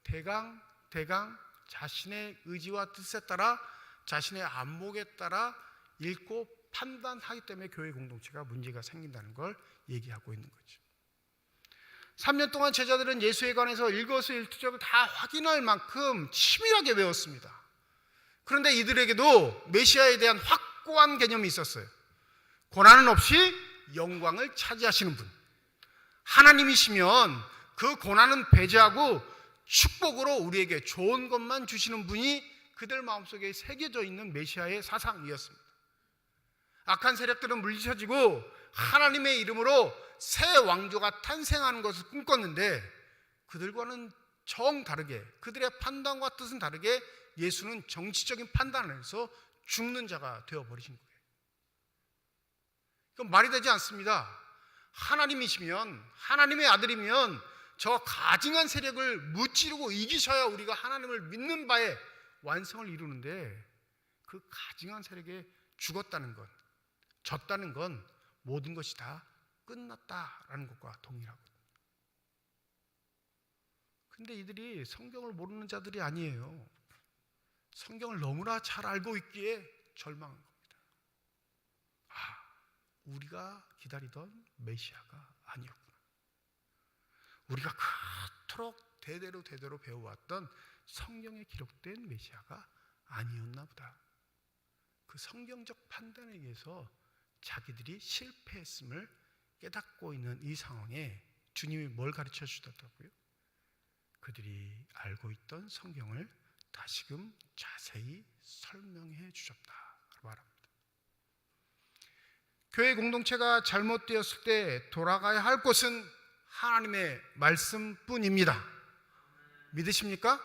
Speaker 3: 대강 자신의 의지와 뜻에 따라 자신의 안목에 따라 읽고 판단하기 때문에 교회 공동체가 문제가 생긴다는 걸 얘기하고 있는 거죠. 3년 동안 제자들은 예수에 관해서 일거수일투족을 다 확인할 만큼 치밀하게 외웠습니다. 그런데 이들에게도 메시아에 대한 확고한 개념이 있었어요. 고난은 없이 영광을 차지하시는 분, 하나님이시면 그 고난은 배제하고 축복으로 우리에게 좋은 것만 주시는 분이 그들 마음속에 새겨져 있는 메시아의 사상이었습니다. 악한 세력들은 물리쳐지고 하나님의 이름으로 새 왕조가 탄생하는 것을 꿈꿨는데 그들과는 정다르게, 그들의 판단과 뜻은 다르게 예수는 정치적인 판단을 해서 죽는 자가 되어버리신 거예요. 이건 말이 되지 않습니다. 하나님이시면, 하나님의 아들이면 저 가증한 세력을 무찌르고 이기셔야 우리가 하나님을 믿는 바에 완성을 이루는데, 그 가증한 세력에 죽었다는 것, 졌다는 건 모든 것이 다 끝났다라는 것과 동일하거든요. 근데 이들이 성경을 모르는 자들이 아니에요. 성경을 너무나 잘 알고 있기에 절망한 겁니다. 우리가 기다리던 메시아가 아니었구나. 우리가 그토록 대대로 배워왔던 성경에 기록된 메시아가 아니었나 보다. 그 성경적 판단에 의해서 자기들이 실패했음을 깨닫고 있는 이 상황에 주님이 뭘 가르쳐 주셨다고요? 그들이 알고 있던 성경을 다시금 자세히 설명해 주셨다고 말합니다. 교회 공동체가 잘못되었을 때 돌아가야 할 곳은 하나님의 말씀뿐입니다. 믿으십니까?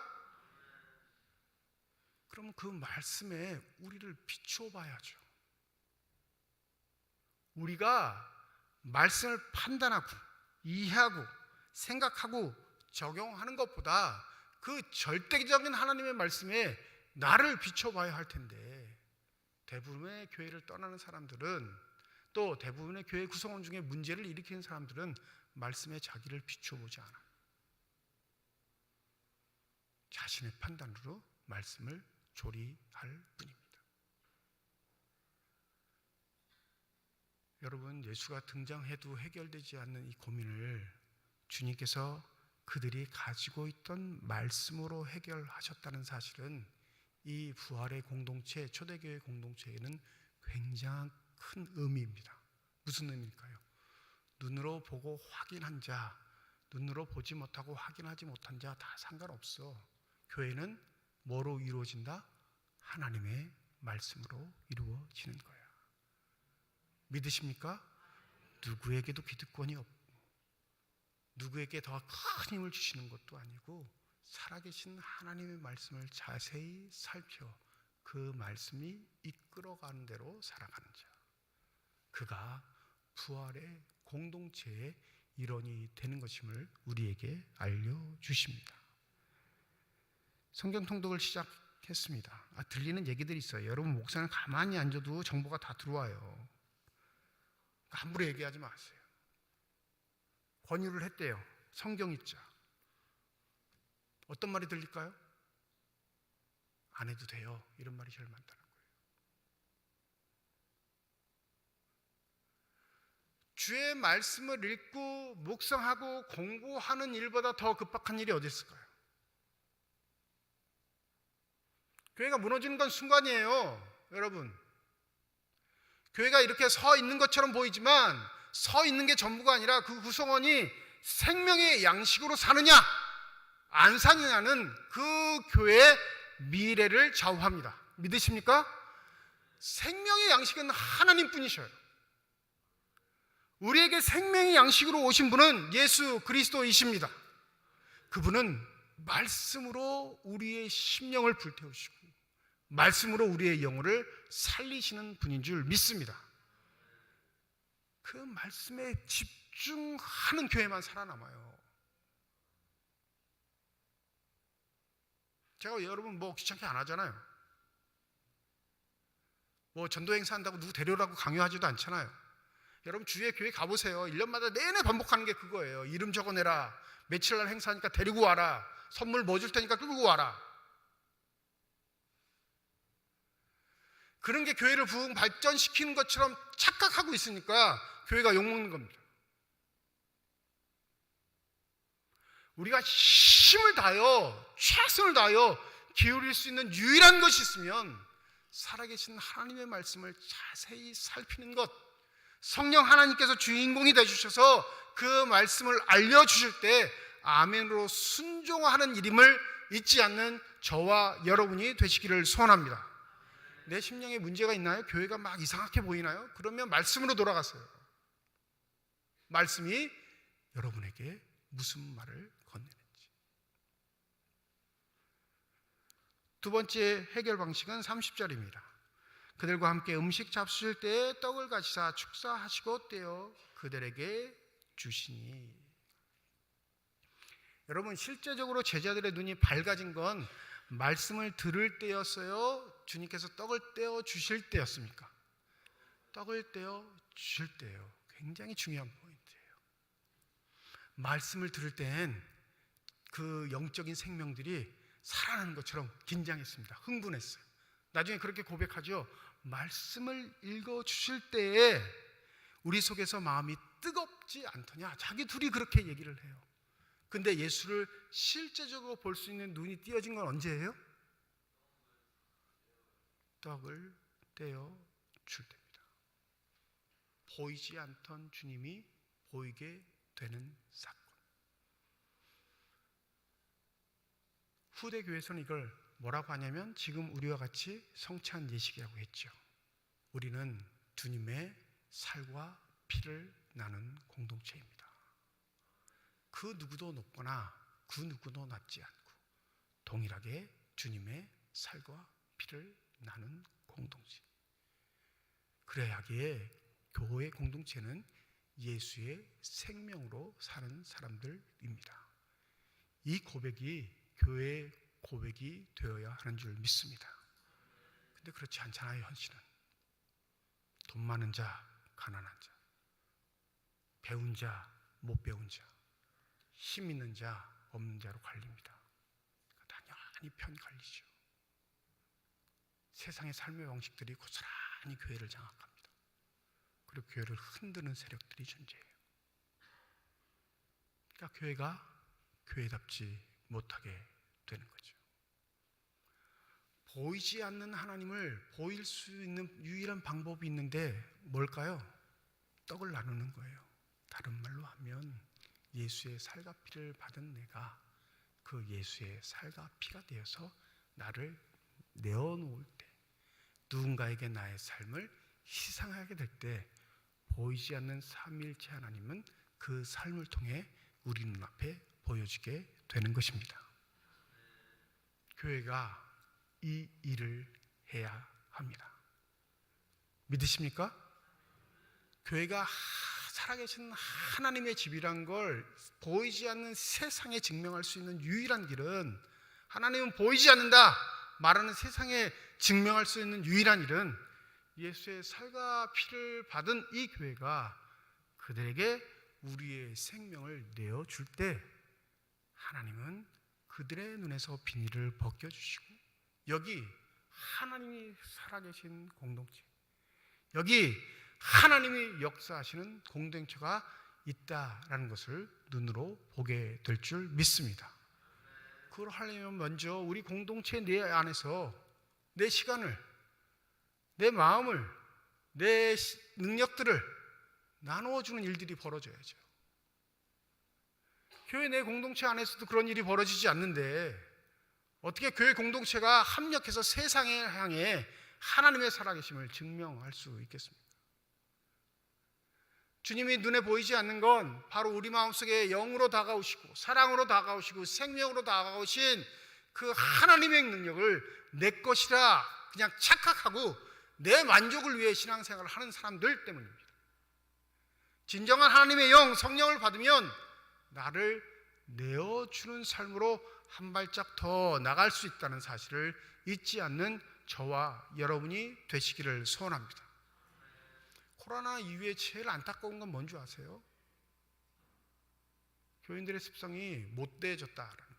Speaker 3: 그럼 그 말씀에 우리를 비추어 봐야죠. 우리가 말씀을 판단하고 이해하고 생각하고 적용하는 것보다 그 절대적인 하나님의 말씀에 나를 비춰봐야 할 텐데, 대부분의 교회를 떠나는 사람들은, 또 대부분의 교회 구성원 중에 문제를 일으키는 사람들은 말씀에 자기를 비춰보지 않아요. 자신의 판단으로 말씀을 조리할 뿐입니다. 여러분, 예수가 등장해도 해결되지 않는 이 고민을 주님께서 그들이 가지고 있던 말씀으로 해결하셨다는 사실은 이 부활의 공동체, 초대교회 공동체에는 굉장히 큰 의미입니다. 무슨 의미일까요? 눈으로 보고 확인한 자, 눈으로 보지 못하고 확인하지 못한 자 다 상관없어. 교회는 뭐로 이루어진다? 하나님의 말씀으로 이루어지는 거야. 믿으십니까? 누구에게도 기득권이 없고 누구에게 더 큰 힘을 주시는 것도 아니고, 살아계신 하나님의 말씀을 자세히 살펴 그 말씀이 이끌어가는 대로 살아가는 자, 그가 부활의 공동체의 일원이 되는 것임을 우리에게 알려주십니다. 성경 통독을 시작했습니다. 들리는 얘기들이 있어요. 여러분, 목사는 가만히 앉아도 정보가 다 들어와요. 함부로 얘기하지 마세요. 권유를 했대요. 성경 읽자. 어떤 말이 들릴까요? 안 해도 돼요. 이런 말이 제일 많다는 거예요. 주의 말씀을 읽고 묵상하고 공부하는 일보다 더 급박한 일이 어디 있을까요? 교회가 무너지는 건 순간이에요. 여러분, 교회가 이렇게 서 있는 것처럼 보이지만 서 있는 게 전부가 아니라 그 구성원이 생명의 양식으로 사느냐 안 사느냐는 그 교회의 미래를 좌우합니다. 믿으십니까? 생명의 양식은 하나님뿐이셔요. 우리에게 생명의 양식으로 오신 분은 예수 그리스도이십니다. 그분은 말씀으로 우리의 심령을 불태우시고 말씀으로 우리의 영혼을 살리시는 분인 줄 믿습니다. 그 말씀에 집중하는 교회만 살아남아요. 제가 여러분 귀찮게 안 하잖아요. 전도 행사 한다고 누구 데려오라고 강요하지도 않잖아요. 여러분, 주위에 교회 가보세요. 1년마다 내내 반복하는 게 그거예요. 이름 적어내라. 며칠 날 행사하니까 데리고 와라. 선물 뭐 줄 테니까 끌고 와라. 그런 게 교회를 부흥 발전시키는 것처럼 착각하고 있으니까 교회가 욕먹는 겁니다. 우리가 힘을 다하여 최선을 다하여 기울일 수 있는 유일한 것이 있으면 살아계신 하나님의 말씀을 자세히 살피는 것, 성령 하나님께서 주인공이 되주셔서 그 말씀을 알려주실 때 아멘으로 순종하는 일임을 잊지 않는 저와 여러분이 되시기를 소원합니다. 내 심령에 문제가 있나요? 교회가 막 이상하게 보이나요? 그러면 말씀으로 돌아가세요. 말씀이 여러분에게 무슨 말을 건네는지. 두 번째 해결 방식은 30절입니다. 그들과 함께 음식 잡수실 때에 떡을 가지사 축사하시고 떼어 그들에게 주시니. 여러분, 실제적으로 제자들의 눈이 밝아진 건 말씀을 들을 때였어요? 주님께서 떡을 떼어 주실 때였습니까? 떡을 떼어 주실 때예요. 굉장히 중요한 포인트예요. 말씀을 들을 땐 그 영적인 생명들이 살아나는 것처럼 긴장했습니다. 흥분했어요. 나중에 그렇게 고백하죠. 말씀을 읽어 주실 때에 우리 속에서 마음이 뜨겁지 않더냐. 자기 둘이 그렇게 얘기를 해요. 근데 예수를 실제적으로 볼 수 있는 눈이 띄어진 건 언제예요? 떡을 떼어 줄 때입니다. 보이지 않던 주님이 보이게 되는 사건. 후대 교회에서는 이걸 뭐라고 하냐면 지금 우리와 같이 성찬 예식이라고 했죠. 우리는 주님의 살과 피를 나눈 공동체입니다. 그 누구도 높거나 그 누구도 낮지 않고 동일하게 주님의 살과 피를 나눈 공동체. 그래야기에 교회 공동체는 예수의 생명으로 사는 사람들입니다. 이 고백이 교회의 고백이 되어야 하는 줄 믿습니다. 근데 그렇지 않잖아요. 현실은 돈 많은 자, 가난한 자, 배운 자, 못 배운 자, 힘 있는 자, 없는 자로 갈립니다. 당연히 편 갈리죠. 세상의 삶의 방식들이 고스란히 교회를 장악합니다. 그리고 교회를 흔드는 세력들이 존재해요. 그러니까 교회가 교회답지 못하게 되는 거죠. 보이지 않는 하나님을 보일 수 있는 유일한 방법이 있는데 뭘까요? 떡을 나누는 거예요. 다른 말로 하면 예수의 살과 피를 받은 내가 그 예수의 살과 피가 되어서 나를 내어놓을 때, 누군가에게 나의 삶을 희생하게 될 때 보이지 않는 삼위일체 하나님은 그 삶을 통해 우리 눈앞에 보여지게 되는 것입니다. 교회가 이 일을 해야 합니다. 믿으십니까? 교회가 살아계신 하나님의 집이란 걸 보이지 않는 세상에 증명할 수 있는 유일한 길은, 하나님은 보이지 않는다 말하는 세상에 증명할 수 있는 유일한 일은 예수의 살과 피를 받은 이 교회가 그들에게 우리의 생명을 내어줄 때 하나님은 그들의 눈에서 비닐을 벗겨주시고, 여기 하나님이 살아계신 공동체, 여기 하나님이 역사하시는 공동체가 있다라는 것을 눈으로 보게 될 줄 믿습니다. 그걸 하려면 먼저 우리 공동체 내 안에서 내 시간을, 내 마음을, 내 능력들을 나누어주는 일들이 벌어져야죠. 교회 내 공동체 안에서도 그런 일이 벌어지지 않는데 어떻게 교회 공동체가 합력해서 세상에 향해 하나님의 살아계심을 증명할 수 있겠습니까? 주님이 눈에 보이지 않는 건 바로 우리 마음속에 영으로 다가오시고 사랑으로 다가오시고 생명으로 다가오신 그 하나님의 능력을 내 것이라 그냥 착각하고 내 만족을 위해 신앙생활을 하는 사람들 때문입니다. 진정한 하나님의 영, 성령을 받으면 나를 내어주는 삶으로 한 발짝 더 나갈 수 있다는 사실을 잊지 않는 저와 여러분이 되시기를 소원합니다. 코로나 이후에 제일 안타까운 건 뭔지 아세요? 교인들의 습성이 못되어졌다라는 거예요.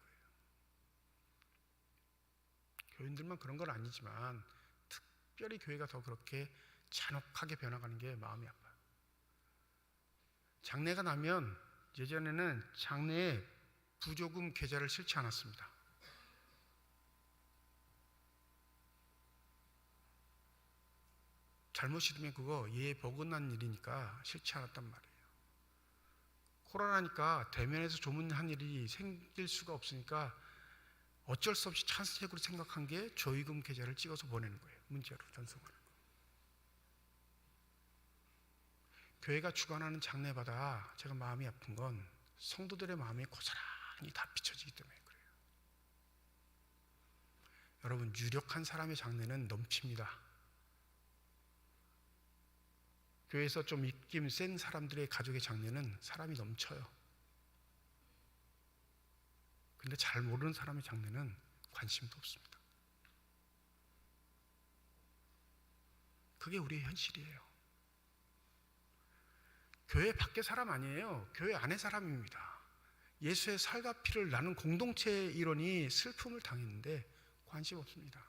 Speaker 3: 교인들만 그런 건 아니지만 특별히 교회가 더 그렇게 잔혹하게 변화가는 게 마음이 아파요. 장례가 나면 예전에는 장례에 부조금 계좌를 싫지 않았습니다. 잘못 싫으면 그거 예에 버긋난 일이니까 싫지 않았단 말이에요. 코로나니까 대면에서 조문한 일이 생길 수가 없으니까 어쩔 수 없이 찬스책으로 생각한 게 조의금 계좌를 찍어서 보내는 거예요. 문자로 전송하는 거. 교회가 주관하는 장례마다 제가 마음이 아픈 건 성도들의 마음이 고스란히 다 비춰지기 때문에 그래요. 여러분, 유력한 사람의 장례는 넘칩니다. 교회에서 좀 입김 센 사람들의 가족의 장례는 사람이 넘쳐요. 근데 잘 모르는 사람의 장례는 관심도 없습니다. 그게 우리의 현실이에요. 교회 밖의 사람 아니에요. 교회 안의 사람입니다. 예수의 살과 피를 나눈 공동체의 일원이 슬픔을 당했는데 관심 없습니다.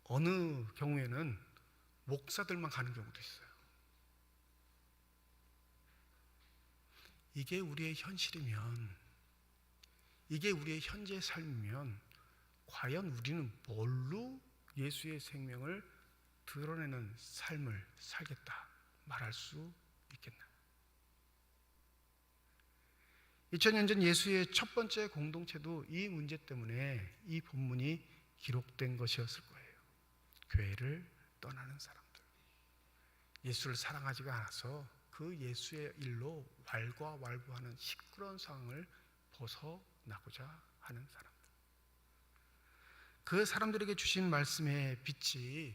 Speaker 3: 어느 경우에는 목사들만 가는 경우도 있어요. 이게 우리의 현실이면, 이게 우리의 현재의 삶이면 과연 우리는 뭘로 예수의 생명을 드러내는 삶을 살겠다 말할 수 있겠나요? 2000년 전 예수의 첫 번째 공동체도 이 문제 때문에 이 본문이 기록된 것이었을 거예요. 교회를 떠나는 사람들, 예수를 사랑하지가 않아서 그 예수의 일로 왈가왈부하는 시끄러운 상황을 벗어나고자 하는 사람들, 그 사람들에게 주신 말씀의 빛이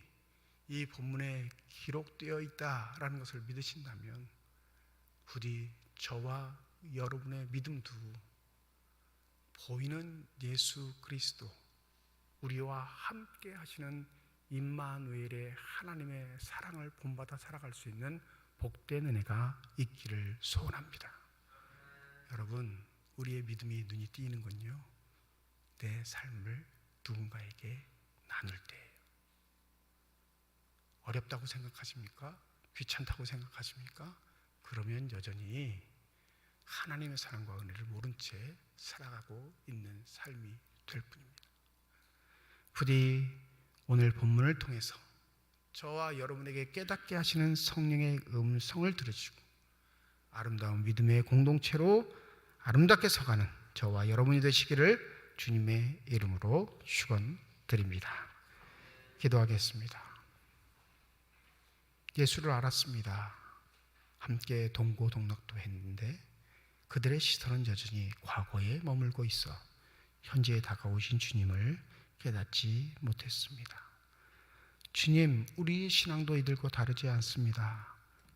Speaker 3: 이 본문에 기록되어 있다라는 것을 믿으신다면 부디 저와 여러분의 믿음도 보이는 예수 그리스도, 우리와 함께 하시는 임마누엘의 하나님의 사랑을 본받아 살아갈 수 있는 복된 은혜가 있기를 소원합니다. 여러분, 우리의 믿음이 눈이 띄는 건요, 내 삶을 누군가에게 나눌 때예요. 어렵다고 생각하십니까? 귀찮다고 생각하십니까? 그러면 여전히 하나님의 사랑과 은혜를 모른 채 살아가고 있는 삶이 될 뿐입니다. 부디 오늘 본문을 통해서 저와 여러분에게 깨닫게 하시는 성령의 음성을 들으시고 아름다운 믿음의 공동체로 아름답게 서가는 저와 여러분이 되시기를 주님의 이름으로 축원드립니다. 기도하겠습니다. 예수를 알았습니다. 함께 동고동락도 했는데 그들의 시선은 여전히 과거에 머물고 있어 현재에 다가오신 주님을 깨닫지 못했습니다. 주님, 우리 신앙도 이들과 다르지 않습니다.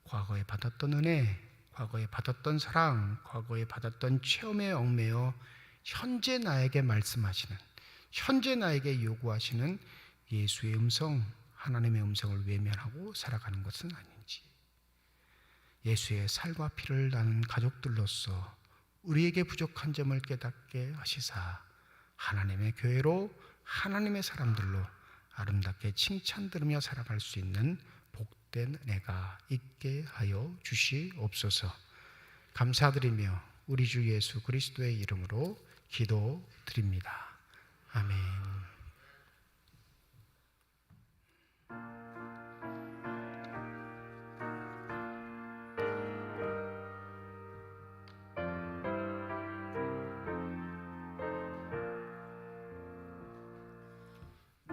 Speaker 3: 과거에 받았던 은혜, 과거에 받았던 사랑, 과거에 받았던 체험에 얽매여 현재 나에게 말씀하시는, 현재 나에게 요구하시는 예수의 음성, 하나님의 음성을 외면하고 살아가는 것은 아닌지, 예수의 살과 피를 나눈 가족들로서 우리에게 부족한 점을 깨닫게 하시사 하나님의 교회로, 하나님의 사람들로 아름답게 칭찬 들으며 살아갈 수 있는 복된 은혜가 있게 하여 주시옵소서. 감사드리며 우리 주 예수 그리스도의 이름으로 기도드립니다. 아멘.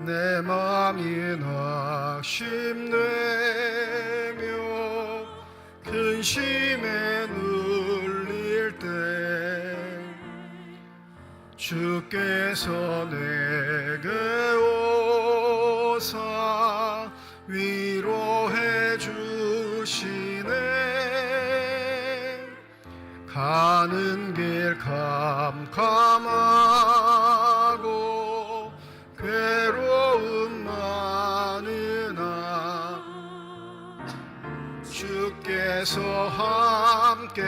Speaker 2: 내 마음이 낙심되며 근심에 눌릴 때 주께서 내게 오사 위로해 주시네. 가는 길 캄캄하고 괴로움 많으나 주께서 함께하며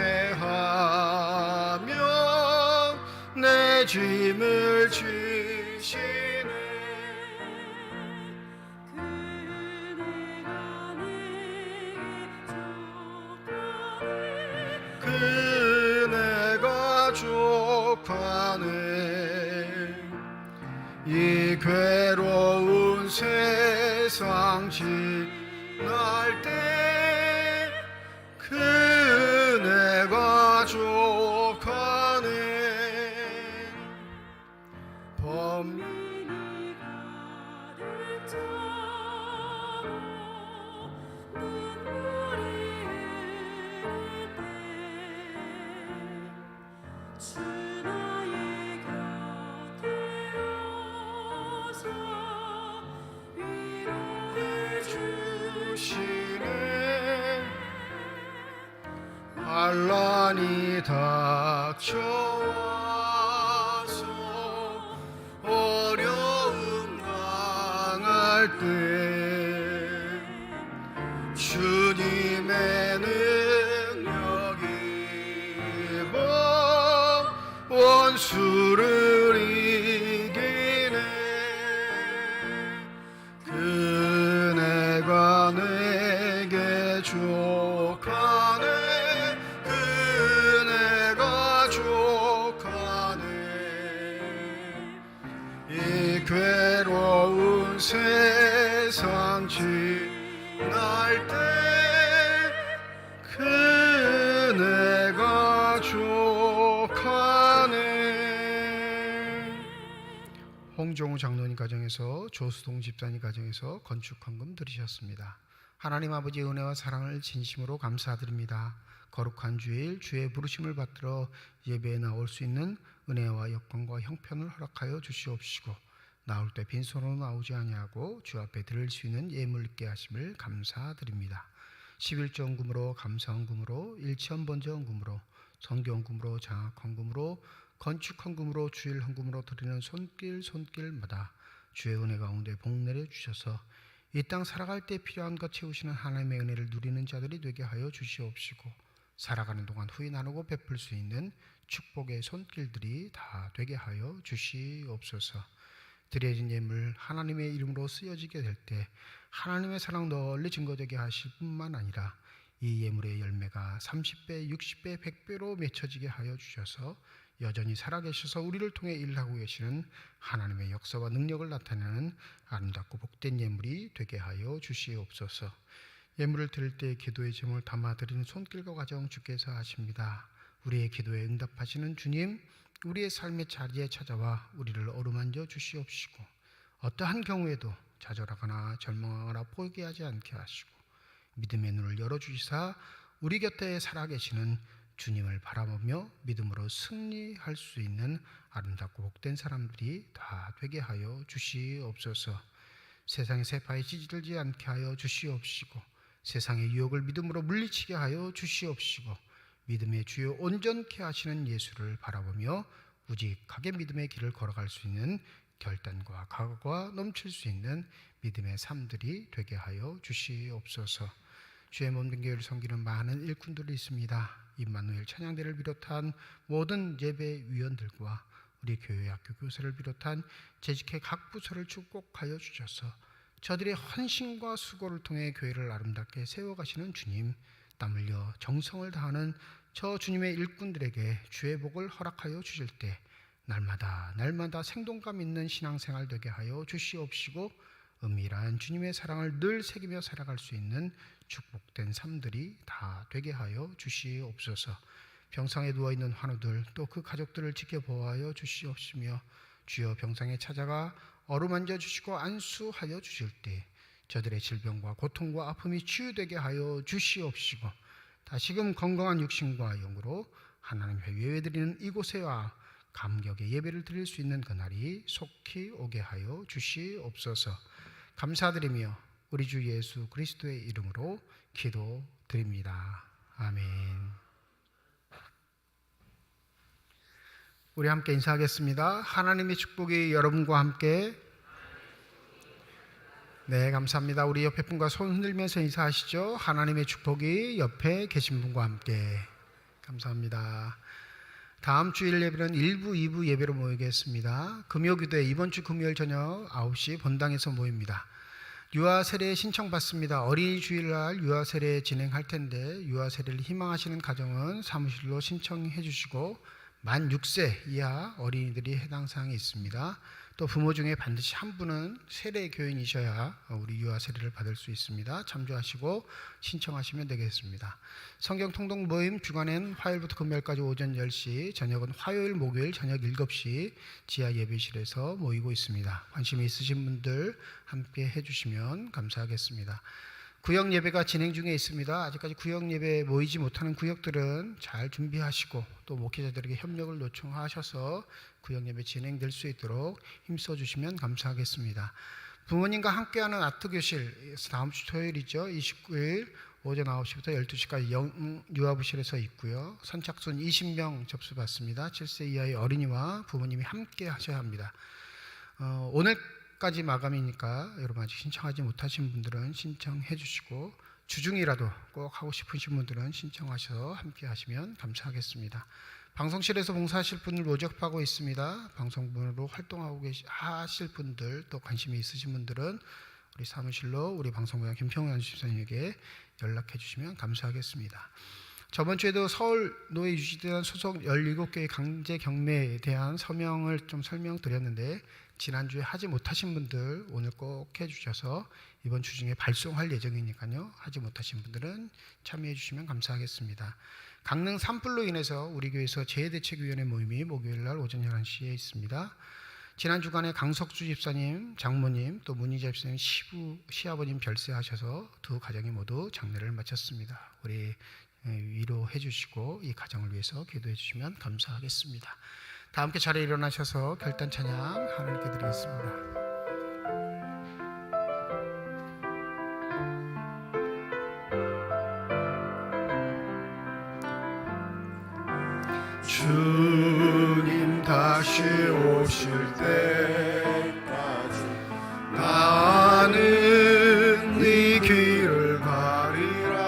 Speaker 2: 내 짐을 지시네. 그네가 족하네. 이 괴로운 세상 지날 때 가족하네 범 주시네 환란이 닥쳐와서 어려움 당할 때 주님의 능력이 입어 원수를 이기네 그네가 내게 족하네 그네가 족하네 이 괴로운 세상 지날 때 그네가 족하네.
Speaker 3: 홍종우 장로님 가정에서 조수동 집사님 가정에서 건축헌금 드리셨습니다. 하나님 아버지의 은혜와 사랑을 진심으로 감사드립니다. 거룩한 주일 주의 부르심을 받들어 예배에 나올 수 있는 은혜와 여건과 형편을 허락하여 주시옵시고 나올 때 빈손으로 나오지 아니하고 주 앞에 드릴 수 있는 예물 있게 하심을 감사드립니다. 11조헌금으로 감사헌금으로 일치헌번제헌금으로 선교헌금으로 장학헌금으로 건축헌금으로 주일헌금으로 드리는 손길마다 주의 은혜 가운데 복 내려 주셔서 이 땅 살아갈 때 필요한 것 채우시는 하나님의 은혜를 누리는 자들이 되게 하여 주시옵시고 살아가는 동안 후회 나누고 베풀 수 있는 축복의 손길들이 다 되게 하여 주시옵소서. 드려진 예물 하나님의 이름으로 쓰여지게 될 때 하나님의 사랑 널리 증거되게 하실 뿐만 아니라 이 예물의 열매가 30배, 60배, 100배로 맺혀지게 하여 주셔서 여전히 살아계셔서 우리를 통해 일하고 계시는 하나님의 역사와 능력을 나타내는 아름답고 복된 예물이 되게 하여 주시옵소서. 예물을 드릴 때 기도의 제목을 담아드리는 손길과 과정 주께서 하십니다. 우리의 기도에 응답하시는 주님, 우리의 삶의 자리에 찾아와 우리를 어루만져 주시옵시고 어떠한 경우에도 좌절하거나 절망하거나 포기하지 않게 하시고 믿음의 눈을 열어주시사 우리 곁에 살아계시는 주님을 바라보며 믿음으로 승리할 수 있는 아름답고 복된 사람들이 다 되게 하여 주시옵소서. 세상의 세파에 찌들지 않게 하여 주시옵시고 세상의 유혹을 믿음으로 물리치게 하여 주시옵시고 믿음의 주요 온전케 하시는 예수를 바라보며 우직하게 믿음의 길을 걸어갈 수 있는 결단과 각오가 넘칠 수 있는 믿음의 삶들이 되게 하여 주시옵소서. 주의 몸된 교회를 섬기는 많은 일꾼들이 있습니다. 임마누엘 찬양대를 비롯한 모든 예배위원들과 우리 교회 학교 교사를 비롯한 재직회 각 부서를 축복하여 주셔서 저들의 헌신과 수고를 통해 교회를 아름답게 세워가시는 주님, 땀 흘려 정성을 다하는 저 주님의 일꾼들에게 주의 복을 허락하여 주실 때 날마다 생동감 있는 신앙생활 되게 하여 주시옵시고 은밀한 주님의 사랑을 늘 새기며 살아갈 수 있는 축복된 삶들이 다 되게 하여 주시옵소서. 병상에 누워있는 환우들 또 그 가족들을 지켜보아여 주시옵시며 주여 병상에 찾아가 어루만져 주시고 안수하여 주실 때 저들의 질병과 고통과 아픔이 치유되게 하여 주시옵시고 다시금 건강한 육신과 영으로 하나님의 예배드리는 이곳에와 감격의 예배를 드릴 수 있는 그날이 속히 오게 하여 주시옵소서. 감사드리며 우리 주 예수 그리스도의 이름으로 기도드립니다. 아멘. 우리 함께 인사하겠습니다. 하나님의 축복이 여러분과 함께. 네, 감사합니다. 우리 옆에 분과 손 흔들면서 인사하시죠. 하나님의 축복이 옆에 계신 분과 함께. 감사합니다. 다음 주일 예배는 1부, 2부 예배로 모이겠습니다. 금요기도회 이번 주 금요일 저녁 9시 본당에서 모입니다. 유아 세례 신청받습니다. 어린이 주일날 유아 세례 진행할 텐데 유아 세례를 희망하시는 가정은 사무실로 신청해 주시고 만 6세 이하 어린이들이 해당 사항이 있습니다. 또 부모 중에 반드시 한 분은 세례 교인이셔야 우리 유아 세례를 받을 수 있습니다. 참조하시고 신청하시면 되겠습니다. 성경 통독 모임 주간엔 화요일부터 금요일까지 오전 10시, 저녁은 화요일, 목요일 저녁 7시 지하 예배실에서 모이고 있습니다. 관심이 있으신 분들 함께 해주시면 감사하겠습니다. 구역 예배가 진행 중에 있습니다. 아직까지 구역 예배 모이지 못하는 구역들은 잘 준비하시고 또 목회자들에게 협력을 요청하셔서 구역 예배 진행될 수 있도록 힘써 주시면 감사하겠습니다. 부모님과 함께하는 아트교실 다음 주 토요일이죠. 29일 오전 9시부터 12시까지 유아부실에서 있고요. 선착순 20명 접수받습니다. 7세 이하의 어린이와 부모님이 함께 하셔야 합니다. 오늘까지 마감이니까 여러분 아직 신청하지 못하신 분들은 신청해 주시고 주중이라도 꼭 하고 싶으신 분들은 신청하셔서 함께 하시면 감사하겠습니다. 방송실에서 봉사하실 분들 모집하고 있습니다. 방송분으로 활동하고 하실 분들 또 관심이 있으신 분들은 우리 사무실로 우리 방송국장 김평환 집사님에게 연락해 주시면 감사하겠습니다. 저번 주에도 서울 노예유지대원 소속 17개의 강제 경매에 대한 서명을 좀 설명드렸는데 지난주에 하지 못하신 분들 오늘 꼭 해주셔서 이번 주 중에 발송할 예정이니까요. 하지 못하신 분들은 참여해 주시면 감사하겠습니다. 강릉 산불로 인해서 우리 교회에서 재해대책위원회 모임이 목요일날 오전 11시에 있습니다. 지난 주간에 강석주 집사님, 장모님, 또 문희자 집사님 시아버님 별세하셔서 두 가정이 모두 장례를 마쳤습니다. 우리 위로해 주시고 이 가정을 위해서 기도해 주시면 감사하겠습니다. 다 함께 자리에 일어나셔서 결단 찬양 하나님께 드리겠습니다.
Speaker 2: 주님 다시 오실 때까지 나는 네 길을 가리라.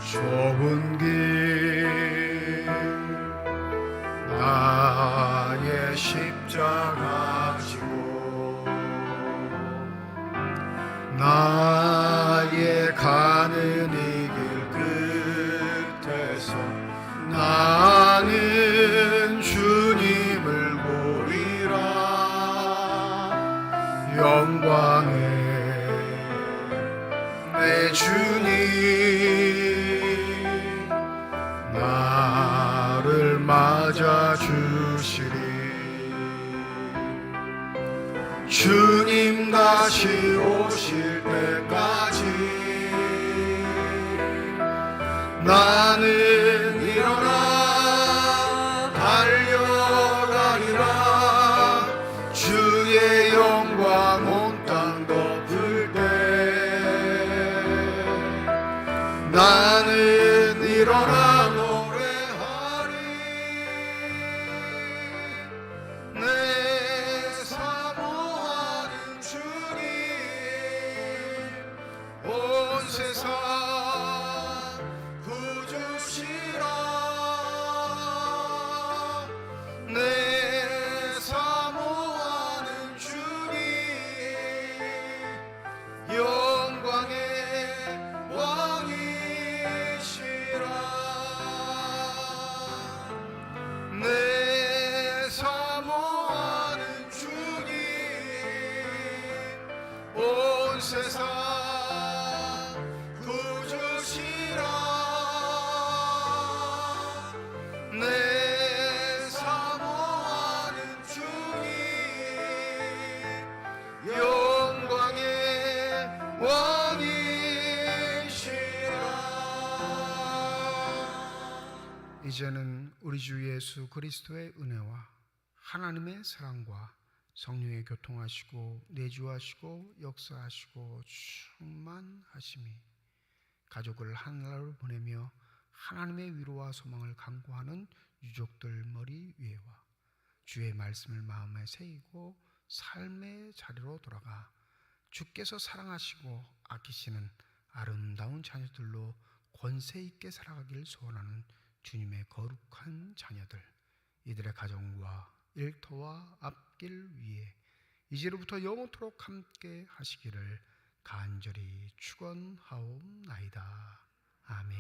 Speaker 2: 좁은 길 나의 십자가 지고 나의 가는 이 길 끝에서 나는 주님을 보리라. 영광의 내 주님 나를 맞아 주시리. 주님 다시 오실 때까지 나는 일어나 달려가리라. 주의 영광 온 땅 덮을 때 나는 일어나 노래하리. 내 사모하는 주님 온 세상 구주시라. 내 사모하는 주님 영광의 왕이시라. 내 사모하는 주님 온 세상 구주시라. 내 사모하는 주님 영광의 왕이시라.
Speaker 3: 이제는 우리 주 예수 그리스도의 은혜와 하나님의 사랑과 성령의 교통하시고 내주하시고 역사하시고 충만하심이 가족을 하나로 보내며 하나님의 위로와 소망을 간구하는 유족들 머리 위에와 주의 말씀을 마음에 새기고 삶의 자리로 돌아가 주께서 사랑하시고 아끼시는 아름다운 자녀들로 권세 있게 살아가길 소원하는 주님의 거룩한 자녀들, 이들의 가정과 일터와 앞길 위에 이제로부터 영원토록 함께 하시기를 간절히 축원하옵나이다. 아멘.